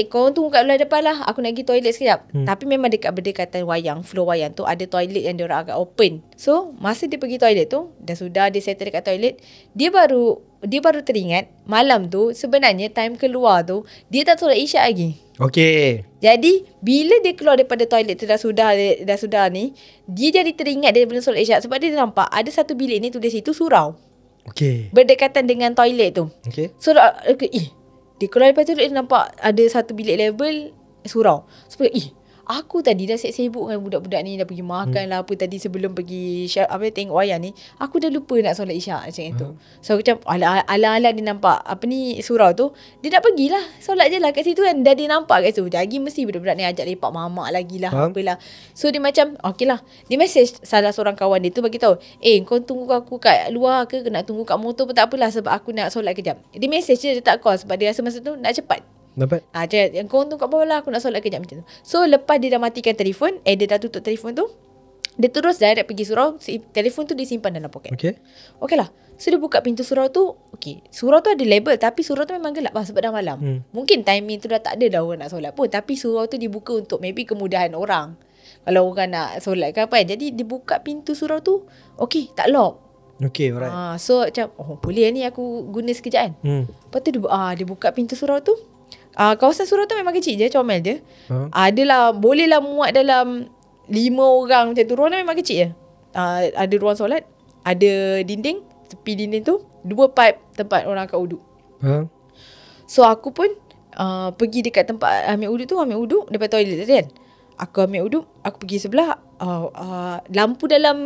kau tunggu kat luar depan lah, aku nak pergi toilet sekejap. Tapi memang dekat berdekatan wayang, floor wayang tu ada toilet yang dia orang agak open. So masa dia pergi toilet tu, dah sudah dia settle dekat toilet, dia baru teringat malam tu sebenarnya time keluar tu dia tak solat isyak lagi. Okay. Jadi bila dia keluar daripada toilet tu dah sudah ni, dia jadi teringat dia belum solat isyak sebab dia nampak ada satu bilik ni tulis situ surau. Okay. Berdekatan dengan toilet tu. Okay. So dia keluar daripada toilet dia nampak ada satu bilik level surau. So aku tadi dah sibuk dengan budak-budak ni, dah pergi makan lah apa tadi sebelum pergi tengok wayang ni. Aku dah lupa nak solat isyak macam itu. So aku macam ala-ala dia nampak surau tu, dia nak pergilah solat je lah kat situ kan. Dah dia nampak kat situ. Lagi mesti budak-budak ni ajak lepak mamak lagi lah apalah. So dia macam okey lah. Dia message salah seorang kawan dia tu bagi tahu, kau tunggu aku kat luar ke nak tunggu kat motor pun tak apalah sebab aku nak solat kejap. Dia message je, dia tak call sebab dia rasa masa tu nak cepat. Dapat. Yang kau tunggu kat bawah lah, aku nak solat kejap macam tu. So lepas dia dah matikan telefon, dia dah tutup telefon tu, dia terus direct pergi surau. Telefon tu disimpan dalam poket. Okay lah. So dia buka pintu surau tu. Okay, surau tu ada label, tapi surau tu memang gelap lah sebab dah malam. Mungkin timing tu dah tak ada dah orang nak solat pun. Tapi surau tu dibuka untuk maybe kemudahan orang, kalau orang nak solat ke apa. Jadi dia buka pintu surau tu, okay, tak lock. Okay, alright. So macam boleh ni aku guna sekejap kan. Lepas tu dia buka pintu surau tu. Kawasan surau tu memang kecil je, comel je. Adalah, bolehlah muat dalam 5 orang macam tu. Ruang memang kecil je. Ada ruang solat, ada dinding, tepi dinding tu 2 pipe tempat orang kat uduk. So aku pun pergi dekat tempat ambil uduk tu, ambil uduk depan toilet tu kan. Aku ambil uduk, aku pergi sebelah. Lampu dalam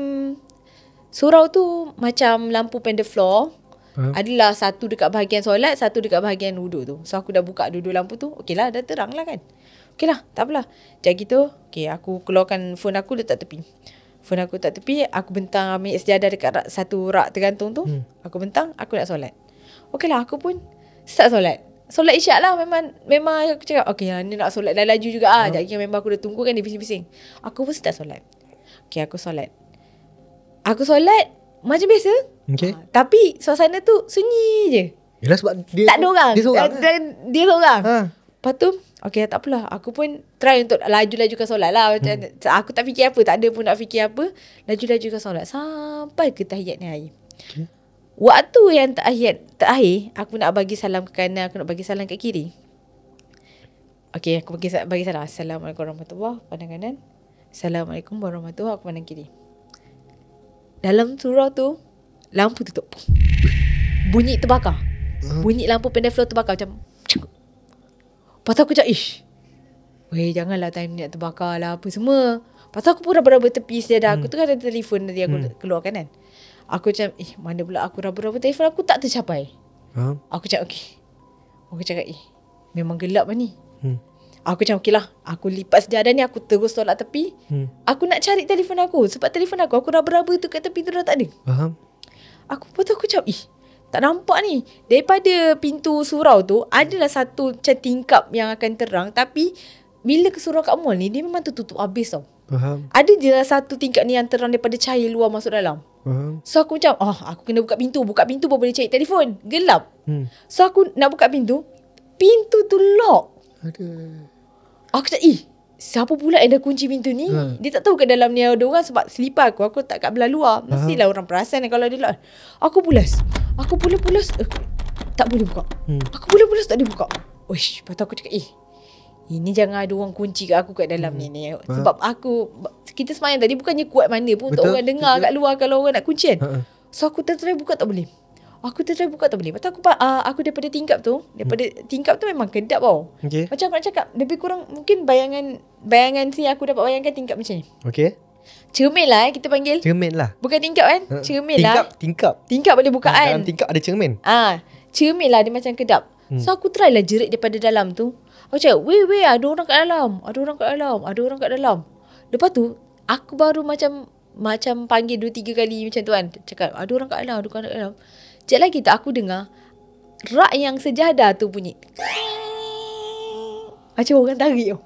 surau tu macam lampu pen the floor. Adalah satu dekat bahagian solat, satu dekat bahagian wuduk tu. So aku dah buka dua-dua lampu tu. Okey lah, dah terang lah kan. Okey lah, tak apalah. Sekejap gitu, aku keluarkan phone aku letak tepi. Phone aku letak tepi, aku bentang ambil sejadah dekat satu rak tergantung tu. Aku bentang, aku nak solat. Okey lah, aku pun start solat. Solat isyak lah. Memang aku cakap, okey lah, ni nak solat dah laju juga ah. Sekejap memang aku dah tunggu kan, dia bising-bising. Aku pun start solat. Okey, aku solat. Aku solat macam biasa. Okay. Tapi suasana tu sunyi je. Yelah sebab dia tak ada orang. Dia seorang Dia seorang. Lepas tu, okey tak apalah. Aku pun try untuk laju-lajukan solat lah. Macam aku tak fikir apa. Tak ada pun nak fikir apa. Laju-lajukan solat. Sampai ke tahiyat ni akhir. Okay. Waktu yang terakhir, aku nak bagi salam ke kanan, aku nak bagi salam ke kiri. Okey, aku bagi salam. Assalamualaikum warahmatullahi wabarakatuh. Pandang kanan. Assalamualaikum warahmatullahi wabarakatuh. Pandang kiri. Dalam surau tu, lampu tutup. Bunyi terbakar. Bunyi lampu pendek floor terbakar macam. Lepas tu aku cakap, weh janganlah time ni nak terbakar lah apa semua. Lepas tu aku pun raba-raba tepi sejadah. Aku tu kan ada telefon tadi aku keluarkan kan. Aku macam, mana pula aku raba-raba telefon aku tak tercapai. Aku cakap, aku cakap, memang gelap lah ni. Aku macam, okey lah. Aku lipat sejadah ni, aku terus tolak tepi. Aku nak cari telefon aku. Sebab telefon aku raba-raba tu kat tepi tu dah tak ada. Lepas tu aku cakap, tak nampak ni. Daripada pintu surau tu, adalah satu macam tingkap yang akan terang. Tapi, bila ke surau kat mall ni, dia memang tertutup habis tau. Ada je lah satu tingkap ni yang terang daripada cahaya luar masuk dalam. So aku macam, aku kena buka pintu. Buka pintu baru boleh cari telefon. Gelap. So aku nak buka pintu. Pintu tu lock. Aku cakap, siapa pula yang dah kunci pintu ni? Dia tak tahu kat dalam ni ada orang. Sebab selipar aku tak kat belah luar. Mestilah orang perasan kalau dia lock. Aku pulas. Tak boleh buka. Aku pulas tak boleh buka. Lepas tu aku cakap, ini jangan ada orang kunci kat aku kat dalam ni. Sebab kita semayang tadi bukannya kuat mana pun. Betul, untuk orang dengar kat luar kalau orang nak kunci kan. So aku try buka tak boleh. Lepas tu aku daripada tingkap tu memang kedap tau. Macam aku nak cakap, lebih kurang mungkin bayangan sini aku dapat bayangkan tingkap macam ni. Cermin lah kita panggil. Cermin lah. Bukan tingkap kan? Cermin lah. Tingkap boleh bukaan. Dalam tingkap ada cermin. Cermin lah, dia macam kedap. So aku try lah jerit daripada dalam tu. Aku cakap, weh, ada orang kat dalam. Lepas tu, aku baru macam panggil 2-3 kali macam tu kan. Cakap, ada orang kat dalam. Sekejap lagi tak aku dengar, rak yang sejadah tu bunyi. Macam orang tarik tau.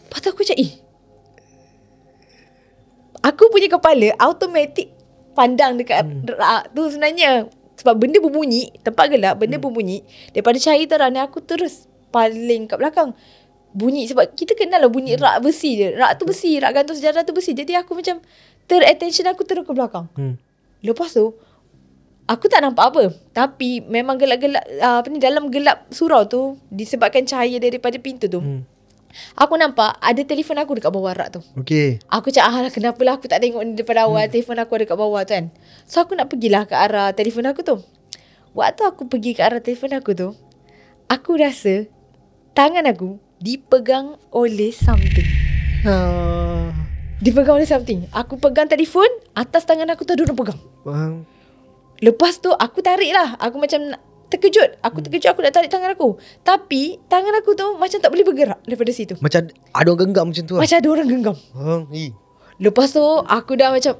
Lepas tu aku cakap, aku punya kepala automatik pandang dekat rak tu sebenarnya. Sebab benda berbunyi, tempat gelap, benda berbunyi. Daripada cahaya terang ni, aku terus paling kat belakang. Bunyi, sebab kita kenal lah bunyi rak besi je. Rak tu besi, rak gantung sejadah tu besi. Jadi aku macam, attention aku terus ke belakang. Lepas tu, aku tak nampak apa. Tapi memang gelap-gelap, dalam gelap surau tu, disebabkan cahaya daripada pintu tu. Aku nampak ada telefon aku dekat bawah rak tu. Aku cakap, kenapalah aku tak tengok ni daripada awal. Telefon aku ada kat bawah tu kan. So aku nak pergilah ke arah telefon aku tu. Waktu aku pergi ke arah telefon aku tu, aku rasa tangan aku dipegang oleh something. Dipegang oleh something. Aku pegang telefon, atas tangan aku tu ada orang pegang. Lepas tu aku tarik lah. Aku macam terkejut. Aku nak tarik tangan aku. Tapi tangan aku tu macam tak boleh bergerak daripada situ. Macam ada orang genggam macam tu lah. Macam ada orang genggam. Lepas tu aku dah macam,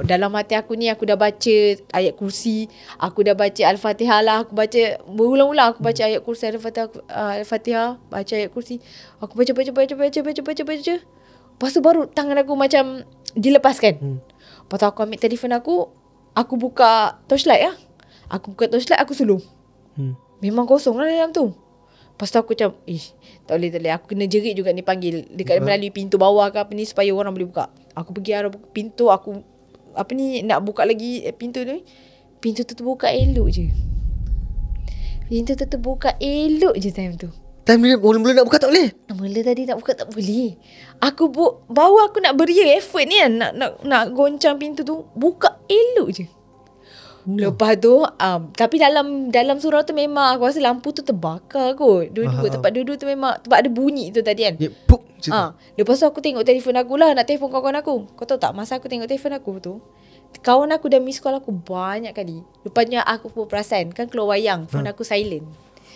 dalam hati aku ni aku dah baca ayat kursi. Aku dah baca Al-Fatihah lah. Aku baca berulang-ulang. Aku baca ayat kursi Al-Fatihah, baca ayat kursi. Aku baca. Lepas tu baru tangan aku macam dilepaskan. Lepas tu aku ambil telefon aku. Aku buka torchlight lah. Aku slow. Memang kosong lah dalam tu. Lepas tu aku macam, tak boleh. Aku kena jerit juga ni panggil dekat melalui pintu bawah ke apa ni supaya orang boleh buka. Aku pergi arah pintu. Aku nak buka lagi pintu tu. Pintu tu terbuka elok je. Time tu. Mula-mula nak buka tak boleh. Mula tadi nak buka tak boleh. Aku baru aku nak beria effort ni kan, nak goncang pintu tu, buka elok je. Lepas tu tapi dalam surau tu memang aku rasa lampu tu terbakar kot. Dua-dua tempat duduk tu memang, sebab ada bunyi tu tadi kan. Lepas tu aku tengok telefon aku lah, nak telefon kawan aku. Kau tahu tak, masa aku tengok telefon aku tu, kawan aku dah miss call aku banyak kali. Lepasnya aku pun perasan, kan keluar wayang, phone aku silent.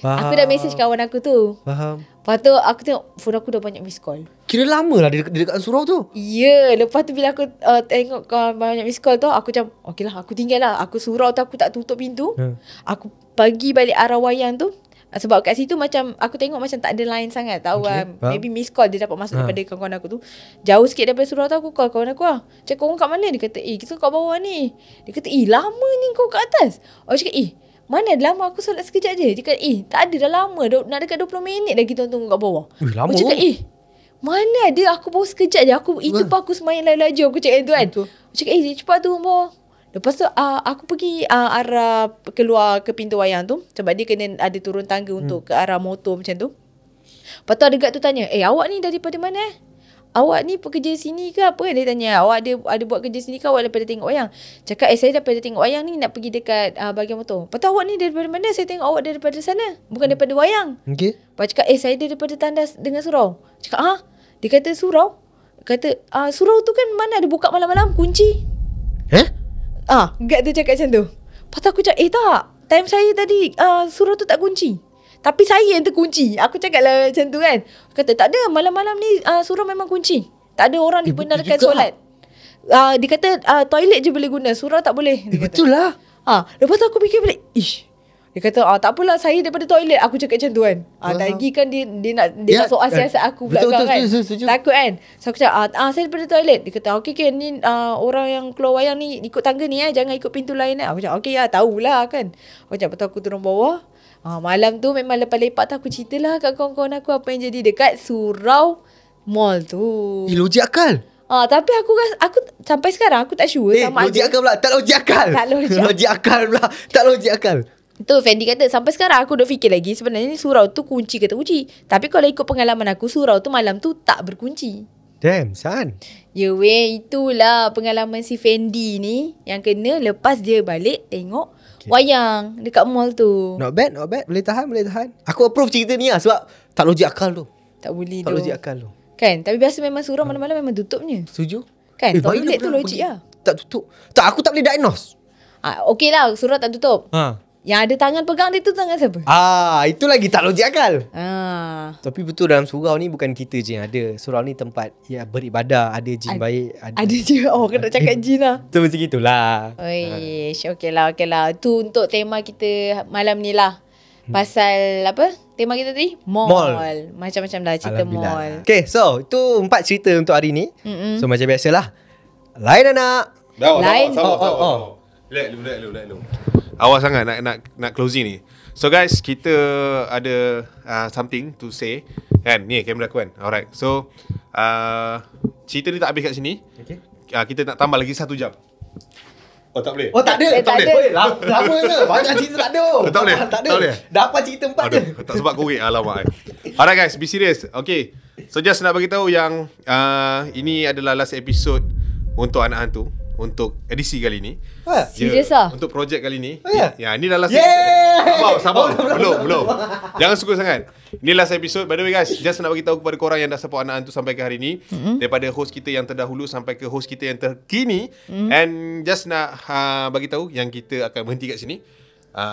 Aku dah message kawan aku tu. Faham. Lepas tu aku tengok phone aku dah banyak miss call. Kira lama lah dia dekat surau tu. Ya, lepas tu bila aku tengok banyak miss call tu, aku macam, okey lah, aku tinggal lah. Aku surau tu aku tak tutup pintu. Aku pergi balik arah wayang tu. Sebab kat situ macam aku tengok macam tak ada line sangat. Tahu lah, maybe miss call dia dapat masuk daripada kawan-kawan aku tu. Jauh sikit daripada surau tu, aku call kawan aku lah. Cakap, korang kat mana? Dia kata, kita kat bawah ni. Dia kata, lama ni kau kat atas. Aku cakap, mana ada lama, aku solat sekejap je. Dia kata, tak ada, dah lama. Nak dekat 20 minit dah kita tunggu kat bawah. Lama. Aku cakap, mana ada, aku baru sekejap je. Itu pun aku semayang laju. Aku cakap tu kan. Aku cakap, cepat turun bawah. Lepas tu aku pergi arah keluar ke pintu wayang tu. Sebab dia kena ada turun tangga untuk ke arah motor macam tu. Lepas tu ada guard tu tanya, awak ni daripada mana? Awak ni pekerja sini ke apa? Dia tanya, awak ada buat kerja sini ke? Awak daripada tengok wayang? Cakap, saya daripada tengok wayang ni nak pergi dekat bahagian motor. Lepas tu awak ni daripada mana? Saya tengok awak daripada sana, bukan daripada wayang. Okay. Lepas cakap, saya daripada tandas dengan surau. Cakap, dia kata surau? Kata, surau tu kan mana ada buka malam-malam, kunci. Guard tu cakap macam tu. Lepas tu aku cakap, tak, time saya tadi surau tu tak kunci, tapi saya yang terkunci. Aku cakap lah macam tu kan. Kata, tak ada, malam-malam ni surau memang kunci. Tak ada orang dibenarkan solat. Dia kata toilet je boleh guna, surau tak boleh. Betul lah. Lepas tu aku fikir balik, dia kata, tak apalah, saya daripada toilet. Aku cakap macam tu kan. Lagi kan dia nak soal siasat aku pula kan. Betul. Takut kan. So aku cakap, saya daripada toilet. Dia kata, okey ni orang yang keluar wayang ni ikut tangga ni jangan ikut pintu lain. Aku cakap, okey tahulah kan. Aku cakap, betul, aku turun bawah. Malam tu memang lepas-lepak tu aku ceritalah kat kawan-kawan aku apa yang jadi dekat surau mall tu. Logik akal. Tapi aku sampai sekarang aku tak sure sama logik ada. akal pula. Tak logik akal. Tak logik. Logik akal pula. Tak logik akal. Tu Fendi kata, sampai sekarang aku duk fikir lagi, sebenarnya ni surau tu kunci kata kunci. Tapi kalau ikut pengalaman aku, surau tu malam tu tak berkunci. Damn, son. Ya weh, itulah pengalaman si Fendi ni yang kena lepas dia balik tengok wayang dekat mall tu. Not bad. Boleh tahan. Aku approve cerita ni lah sebab tak logik akal tu. Tak boleh Tak tu. logik akal tu. Kan, tapi biasa memang surau malam-malam memang tutupnya. Setuju? Kan, toilet tu logik lah. Tak tutup. Tak, aku tak boleh diagnose. Okey lah, surau tak tutup. Yang ada tangan pegang dia tu tangan siapa? Itu lagi tak logik akal. Ah. Tapi betul dalam surau ni bukan kita je yang ada. Surau ni tempat ya beribadah, ada jin baik, Ada je. Oh, kena cakap jin lah. Tu macam gitulah. Oish, okey lah. Tu untuk tema kita malam ni lah. Pasal apa? Tema kita tadi? Mall. Macam-macam lah cerita mall. Okay, so itu 4 cerita untuk hari ni. So macam biasalah. Lain anak. Lain. Relax dulu. Awal sangat nak closing ni. So guys, kita ada something to say. Kan, ni kamera aku kan. Alright. So cerita ni tak habis kat sini. Okay. Kita nak tambah lagi 1 jam. Oh tak boleh. Oh tak ada. Tak ada. Boleh. Lama je. Banyak cerita tak ada. Tak boleh. Tak Tak boleh. Dapat cerita 4 je. Aduh, tak sebab korek. Alamak. Alright guys, be serious. Okay. So just nak bagi tahu yang ini adalah last episode untuk Anak Hantu. Untuk edisi kali ni. Serius lah? Untuk projek kali ni. Ya. Ini dah last Yeah. episode. Sabar. Belum. Jangan suka sangat. Ini last episode. By the way guys, just nak bagi tahu kepada korang yang dah support Anak Hantu sampai ke hari ni, daripada host kita yang terdahulu sampai ke host kita yang terkini, and just nak bagi tahu yang kita akan berhenti kat sini.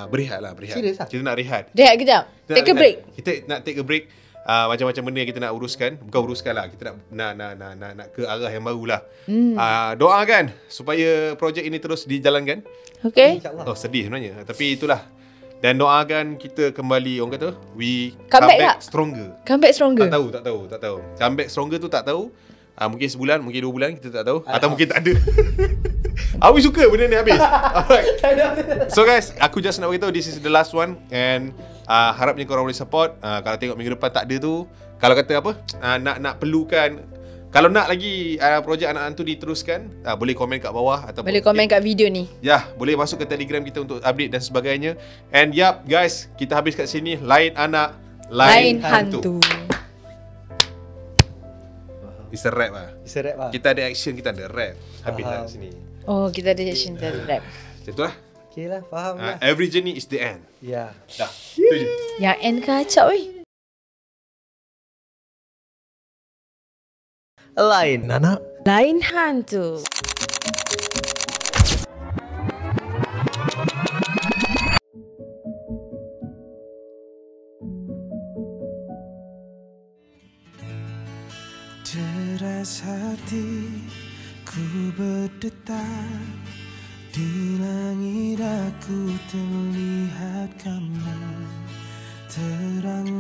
Berehat. Serius lah? Kita nak rehat. Rehat kejap. Take a break. Kita nak take a break. Macam-macam benda yang kita nak uruskan. Bukan uruskan lah, kita nak ke arah yang baru lah. Doakan supaya projek ini terus dijalankan. Okay. Oh sedih sebenarnya, tapi itulah. Dan doakan kita kembali, orang kata we Come back tak? stronger. Come back stronger. Tak tahu. Come back stronger tu tak tahu. Mungkin sebulan, mungkin 2 bulan, kita tak tahu. Atau mungkin tak ada. Awi suka benda ni habis. Alright. So guys, aku just nak beritahu this is the last one. And harapnya korang boleh support. Kalau tengok minggu depan tak ada tu, kalau kata apa, nak perlukan, kalau nak lagi projek Anak Hantu diteruskan, boleh komen kat bawah atau Boleh komen kat video ni. Ya, boleh masuk ke Telegram kita untuk update dan sebagainya. And yup guys, kita habis kat sini. Lain anak, lain hantu. It's a rap lah. Kita ada action, kita ada rap. Habis lah kat sini. Oh, kita ada action, kita ada rap. Macam tu lah. Okay lah, faham lah. Every journey is the end. Ya. Dah. Itu je. Yang end kacau weh. Lain anak. Lain hantu. Deras hati ku berdetak, di langit aku terlihat kamu terang